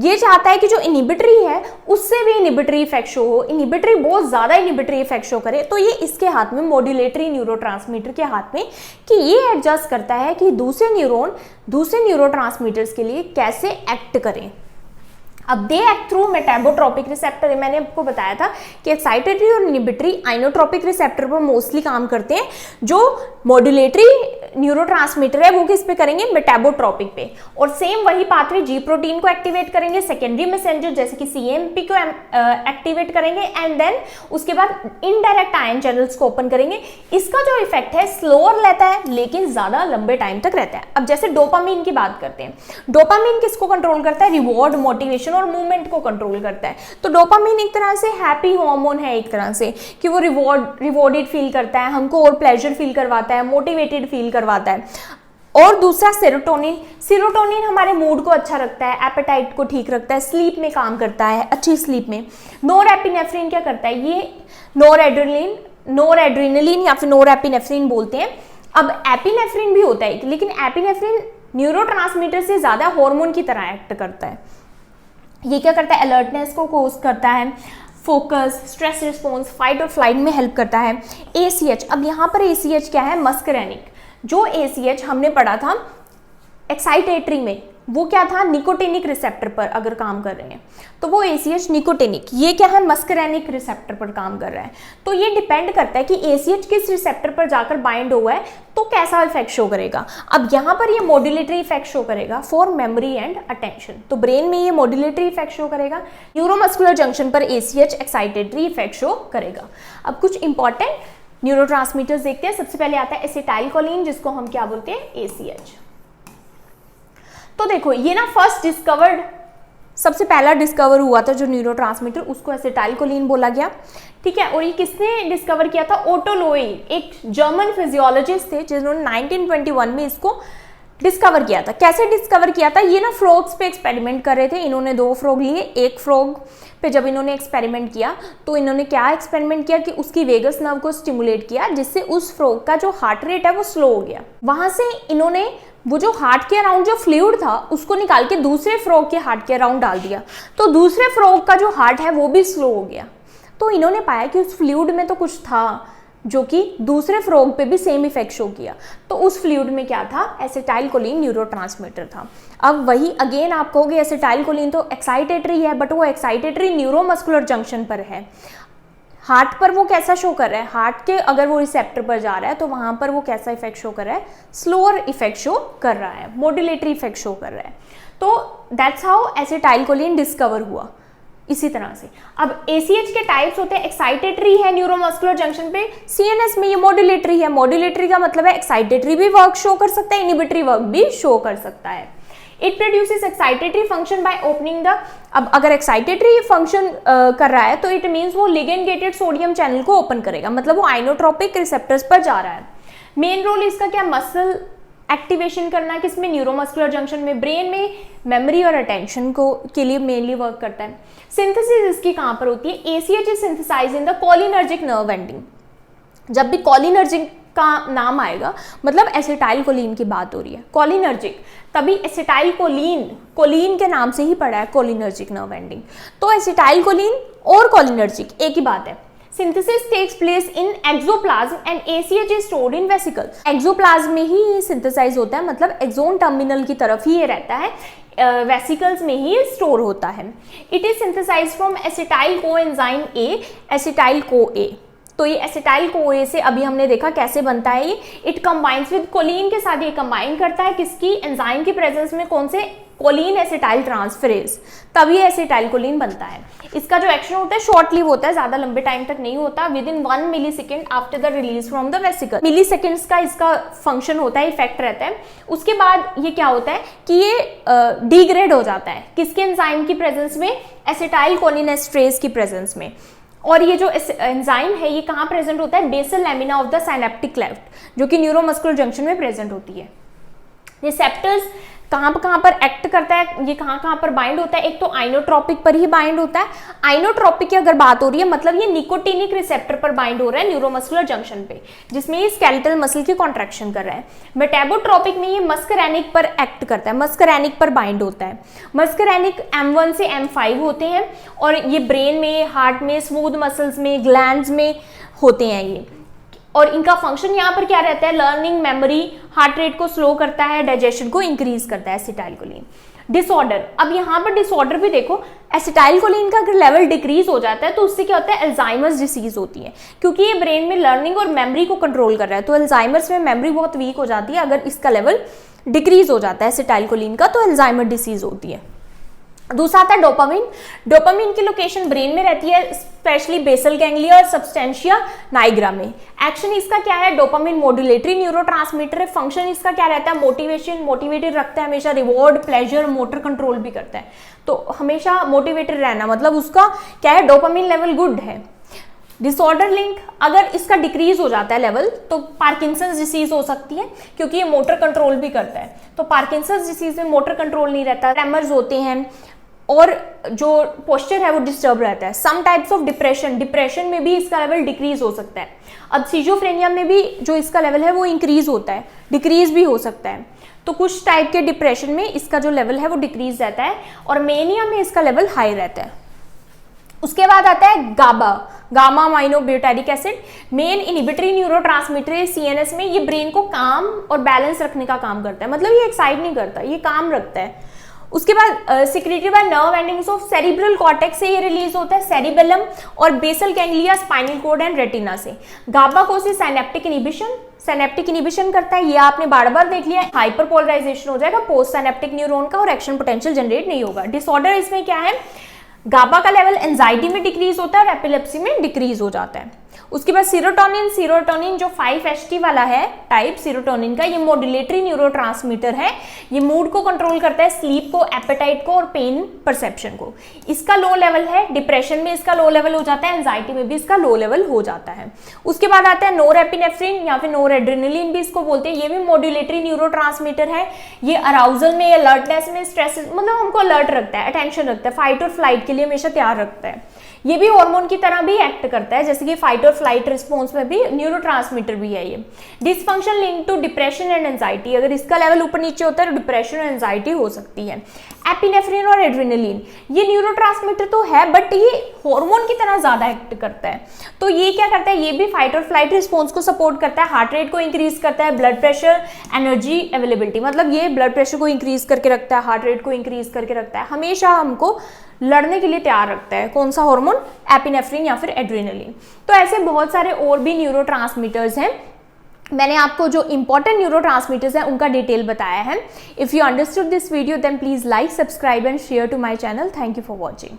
ये चाहता है कि जो इनहिबिटरी है उससे भी इनहिबिटरी इफेक्ट शो हो, इनहिबिटरी बहुत ज्यादा इनहिबिटरी इफेक्ट शो करे। तो ये इसके हाथ में, मॉड्यूलेटरी न्यूरोट्रांसमीटर के हाथ में, कि ये एडजस्ट करता है कि दूसरे न्यूरॉन दूसरे न्यूरोट्रांसमीटर्स के लिए कैसे एक्ट करें। अब दे एक्ट थ्रू मेटाबोट्रोपिक रिसेप्टर, मैंने आपको बताया था कि एक्साइटेटरी और इनहिबिटरी आइनोट्रोपिक रिसेप्टर पर मोस्टली काम करते हैं। जो मॉड्यूलेटरी न्यूरोट्रांसमीटर है वो किस पे करेंगे, मेटाबोट्रोपिक पे, और सेम वही पाथवे जी प्रोटीन को एक्टिवेट करेंगे, सेकेंडरी मैसेंजर जैसे कि सीएमपी को एक्टिवेट करेंगे, एंड देन उसके बाद इनडायरेक्ट आयन चैनल्स को ओपन करेंगे। इसका जो इफेक्ट है स्लोअर रहता है लेकिन ज्यादा लंबे टाइम तक रहता है। अब जैसे डोपामीन की बात करते हैं, डोपामीन किसको कंट्रोल करता है, रिवॉर्ड, मोटिवेशन और मूवमेंट को कंट्रोल करता है। तो डोपामीन एक तरह से हैप्पी हार्मोन है, एक तरह से कि वो रिवॉर्डेड फील करता है, हमको और प्लेजर फील करवाता है, मोटिवेटेड फील करवाता है। और दूसरा सेरोटोनिन, सेरोटोनिन हमारे मूड को अच्छा रखता है, एपेटाइट को ठीक रखता है, स्लीप में काम करता है, अच्छी स्लीप में। नोरएपिनेफ्रिन क्या करता है, ये नोरएड्रेनालिन या फिर नोरएपिनेफ्रिन बोलते हैं। अब एपिनेफ्रिन भी होता है, लेकिन एपिनेफ्रिन न्यूरोट्रांसमीटर से ज्यादा हार्मोन की तरह एक्ट करता है। ये क्या करता है, अलर्टनेस को कोज करता है, फोकस, स्ट्रेस रिस्पॉन्स, फाइट और फ्लाइट में हेल्प करता है। ACH, अब यहाँ पर ACH क्या है, मस्करेनिक। जो ACH हमने पढ़ा था एक्साइटेटरी में, वो क्या था, निकोटिनिक रिसेप्टर पर अगर काम कर रहे हैं तो वो ACH निकोटिनिक, ये क्या है, मस्करेनिक रिसेप्टर पर काम कर रहा है। तो ये डिपेंड करता है कि ACH किस रिसेप्टर पर जाकर बाइंड हुआ है तो कैसा इफेक्ट शो करेगा। अब यहाँ पर ये मॉड्यूलेटरी इफेक्ट शो करेगा फॉर मेमोरी एंड अटेंशन, तो ब्रेन में ये मॉड्यूलेटरी इफेक्ट शो करेगा। न्यूरोमस्कुलर जंक्शन पर ACH एक्साइटेटरी इफेक्ट शो करेगा। अब कुछ इंपॉर्टेंट न्यूरोट्रांसमीटर्स देखते हैं। सबसे पहले आता है एसिटाइलकोलिन, जिसको हम क्या बोलते हैं, ACH। तो देखो ये ना फर्स्ट डिस्कवर्ड, सबसे पहला डिस्कवर हुआ था जो न्यूरोट्रांसमीटर, उसको एसिटाइलकोलिन बोला गया, ठीक है। और ये किसने डिस्कवर किया था, ओटो लोई, एक जर्मन फिजियोलॉजिस्ट थे जिन्होंने 1921 में इसको डिस्कवर किया था। कैसे डिस्कवर किया था? ये ना फ्रॉग्स पे एक्सपेरिमेंट कर रहे थे। इन्होंने 2 फ्रॉग लिए। एक फ्रॉग पे जब इन्होंने एक्सपेरिमेंट किया तो इन्होंने क्या एक्सपेरिमेंट किया कि उसकी वेगस नर्व को स्टिमुलेट किया, जिससे उस फ्रॉग का जो हार्ट रेट है वो स्लो हो गया। वहां से इन्होंने वो जो हार्ट के अराउंड जो फ्लूइड था उसको निकाल के दूसरे फ्रॉग के हार्ट के अराउंड डाल दिया, तो दूसरे फ्रॉग का जो हार्ट है वो भी स्लो हो गया। तो इन्होंने पाया कि उस फ्लूइड में तो कुछ था जो कि दूसरे फ्रॉग पे भी सेम इफेक्ट शो किया। तो उस फ्लूइड में क्या था? एसिटाइलकोलिन न्यूरोट्रांसमीटर था। अब वही अगेन आप कहोगे एसिटाइलकोलिन तो एक्साइटेटरी है, बट वो एक्साइटेटरी न्यूरोमस्कुलर जंक्शन पर है। हार्ट पर वो कैसा शो कर रहा है? हार्ट के अगर वो रिसेप्टर पर जा रहा है तो वहां पर वो कैसा इफेक्ट शो कर रहा है? स्लोअर इफेक्ट शो कर रहा है, मॉड्यूलेटरी इफेक्ट शो कर रहा है। तो दैट्स हाउ एसिटाइलकोलिन डिस्कवर हुआ। इसी तरह से अब ACH के टाइप्स होते हैं, एक्साइटेटरी है न्यूरोमस्कुलर जंक्शन पे, CNS में ये मॉड्यूलेटरी है। मॉड्यूलेटरी का मतलब है एक्साइटेटरी भी वर्क शो कर सकता है, इनिबिटरी वर्क भी शो कर सकता है। It produces excitatory function by opening the, अब अगर एक्साइटेटरी फंक्शन कर रहा है तो इट मीन्स वो लिगेंड गेटेड सोडियम चैनल को ओपन करेगा, मतलब वो आइनोट्रोपिक रिसेप्टर्स पर जा रहा है। मेन रोल इसका क्या? मसल एक्टिवेशन करना है, किसमें? न्यूरोमस्कुलर जंक्शन में। ब्रेन में मेमोरी और अटेंशन को के लिए मेनली वर्क करता है। सिंथेसिस इसकी कहाँ पर होती है? ACH is synthesize in the cholinergic nerve ending. जब भी कोलिनर्जिक का नाम आएगा मतलब एसिटाइलकोलिन की बात हो रही है, कोलिनर्जिक, तभी एसिटाइलकोलिन कोलिन के नाम से ही पड़ा है कोलिनर्जिक नर्व एंडिंग। तो एसिटाइलकोलिन और कोलिनर्जिक एक ही बात है। Synthesis takes place in exoplasm and ACH is stored in vesicles. Axoplasm में ही ये सिंथेसाइज होता है, मतलब एक्सोन टर्मिनल की तरफ ही ये रहता है, वेसिकल्स में ही स्टोर होता है। It is synthesize from acetyl coenzyme A, acetyl co A। तो ये एसिटाइल को A से अभी हमने देखा कैसे बनता है ये। इट कंबाइंस विद कोलिन के साथ ये कंबाइन करता है, किसकी? एंजाइम की प्रेजेंस में। कौन से? कोलिन एसिटाइल ट्रांसफरेज, तभी एसिटाइलकोलिन बनता है। इसका जो एक्शन होता है शॉर्ट लिव होता है, ज्यादा लंबे टाइम तक नहीं होता, with in 1 millisecond after the release from the vesicle. Milliseconds का इसका फंक्शन होता है, इफेक्ट रहता है। उसके बाद ये क्या होता है कि ये डिग्रेड हो जाता है, किसके? एंजाइम की प्रेजेंस में, एसिटाइलकोलिनेस्ट्रेज की प्रेजेंस में। और ये जो एंजाइम है ये कहाँ प्रेजेंट होता है? Basal lamina of the synaptic cleft, जो कि न्यूरोमस्कुलर जंक्शन में प्रेजेंट होती है। रिसेप्टर्स कहाँ पर एक्ट करता है? ये कहाँ पर बाइंड होता है? एक तो आइनोट्रोपिक पर ही बाइंड होता है। आइनोट्रोपिक की अगर बात हो रही है मतलब ये निकोटिनिक रिसेप्टर पर बाइंड हो रहा है न्यूरोमस्कुलर जंक्शन पे, जिसमें ये स्केलेटल मसल की कॉन्ट्रैक्शन कर रहा है। मेटाबोट्रोपिक में ये मस्करैनिक पर एक्ट करता है, मस्करैनिक पर बाइंड होता है। मस्करैनिक M1 से M5 होते हैं और ये ब्रेन में, हार्ट में, स्मूथ मसल्स में, ग्लैंड्स में होते हैं ये। और इनका फंक्शन यहाँ पर क्या रहता है? लर्निंग, मेमोरी, हार्ट रेट को स्लो करता है, डाइजेशन को इंक्रीज करता है एसिटाइलकोलिन। डिसऑर्डर, अब यहाँ पर डिसऑर्डर भी देखो, एसिटाइलकोलिन का अगर लेवल डिक्रीज हो जाता है तो उससे क्या होता है? अल्जाइमर्स डिसीज होती है, क्योंकि ये ब्रेन में लर्निंग और मेमोरी को कंट्रोल कर रहा है। तो अल्जाइमर्स में मेमोरी बहुत वीक हो जाती है अगर इसका लेवल डिक्रीज हो जाता है एसिटाइलकोलिन का, तो अल्जाइमर डिसीज होती है। दूसरा आता है डोपामिन। डोपामिन की लोकेशन ब्रेन में रहती है, स्पेशली बेसल गैंग्लिया और सबस्टेंशिया नाइग्रा में। एक्शन इसका क्या है? डोपामिन मॉड्यूलेटरी न्यूरोट्रांसमीटर है। फंक्शन इसका क्या रहता है? मोटिवेशन, मोटिवेटेड रखता है हमेशा, रिवॉर्ड, प्लेजर, मोटर कंट्रोल भी करता है। तो हमेशा मोटिवेटेड रहना मतलब उसका क्या है? डोपामिन लेवल गुड है। डिसऑर्डर लिंक, अगर इसका डिक्रीज हो जाता है लेवल तो पार्किंसंस डिसीज हो सकती है, क्योंकि ये मोटर कंट्रोल भी करता है। तो पार्किंसंस डिसीज में मोटर कंट्रोल नहीं रहता, ट्रेमर्स होते हैं और जो पोस्चर है वो डिस्टर्ब रहता है। Some types of depression, depression में भी इसका लेवल डिक्रीज हो सकता है। अब सिजोफ्रेनिया में भी जो इसका लेवल है वो इंक्रीज होता है, डिक्रीज भी हो सकता है। तो कुछ टाइप के डिप्रेशन में इसका जो लेवल है वो डिक्रीज रहता है और मेनिया में इसका लेवल हाई रहता है। उसके बाद आता है GABA, gamma aminobutyric acid, main inhibitory neurotransmitter CNS में। ये ब्रेन को काम और बैलेंस रखने का काम करता है, मतलब ये एक्साइट नहीं करता, ये काम रखता है। उसके बाद secreted by nerve endings of cerebral cortex से ये रिलीज होता है, सेरिबेलम और basal ganglia, spinal cord and retina से। गाबा कोसिस साइनेप्टिक इनिबिशन करता है, ये आपने बार बार देख लिया है। हाइपरपोलराइजेशन हो जाएगा पोस्ट साइनेप्टिक न्यूरॉन का और एक्शन पोटेंशियल जनरेट नहीं होगा। डिसऑर्डर इसमें क्या है? गाबा का लेवल एंजाइटी में डिक्रीज होता है और एपिलेप्सी में डिक्रीज हो जाता है। उसके बाद सीरोटोनिन जो 5-HT वाला है टाइप सीरोटोनिन का, ये मॉड्यूलेटरी न्यूरोट्रांसमीटर है। ये मूड को कंट्रोल करता है, स्लीप को, एपेटाइट को और पेन परसेप्शन को। इसका लो लेवल है, डिप्रेशन में इसका लो लेवल हो जाता है, एंजाइटी में भी इसका लो लेवल हो जाता है। उसके बाद आता है नोरेपिनेफ्रिन या फिर नोरेड्रेनालिन भी इसको बोलते हैं। ये भी मॉड्यूलेटरी न्यूरोट्रांसमीटर है। ये अराउजल में, अलर्टनेस में, स्ट्रेस, मतलब हमको अलर्ट रखता है, अटेंशन रखता है, फाइट और फ्लाइट के लिए हमेशा तैयार रखता है। ये भी हार्मोन की तरह भी एक्ट करता है, जैसे कि फाइट और फ्लाइट रिस्पॉन्स में भी न्यूरोट्रांसमीटर भी है ये। Dysfunction link to depression and anxiety, अगर इसका लेवल ऊपर नीचे होता है तो डिप्रेशन और एंजाइटी हो सकती है। एपिनेफ्रिन और एड्रेनालिन, ये न्यूरोट्रांसमीटर तो है बट ये हार्मोन की तरह ज्यादा एक्ट करता है। तो ये क्या करता है, ये भी फाइट और फ्लाइट रिस्पॉन्स को सपोर्ट करता है, हार्ट रेट को इंक्रीज करता है, ब्लड प्रेशर, एनर्जी अवेलेबिलिटी, मतलब ये ब्लड प्रेशर को इंक्रीज करके रखता है, हार्ट रेट को इंक्रीज करके रखता है, हमेशा हमको लड़ने के लिए तैयार रखता है। कौन सा हार्मोन, एपिनेफ्रिन या फिर एड्रेनालिन। तो ऐसे बहुत सारे और भी न्यूरोट्रांसमीटर्स हैं। मैंने आपको जो इंपॉर्टेंट न्यूरोट्रांसमीटर्स हैं उनका डिटेल बताया है। If you understood this video then please like, subscribe and share to my channel. Thank you for watching.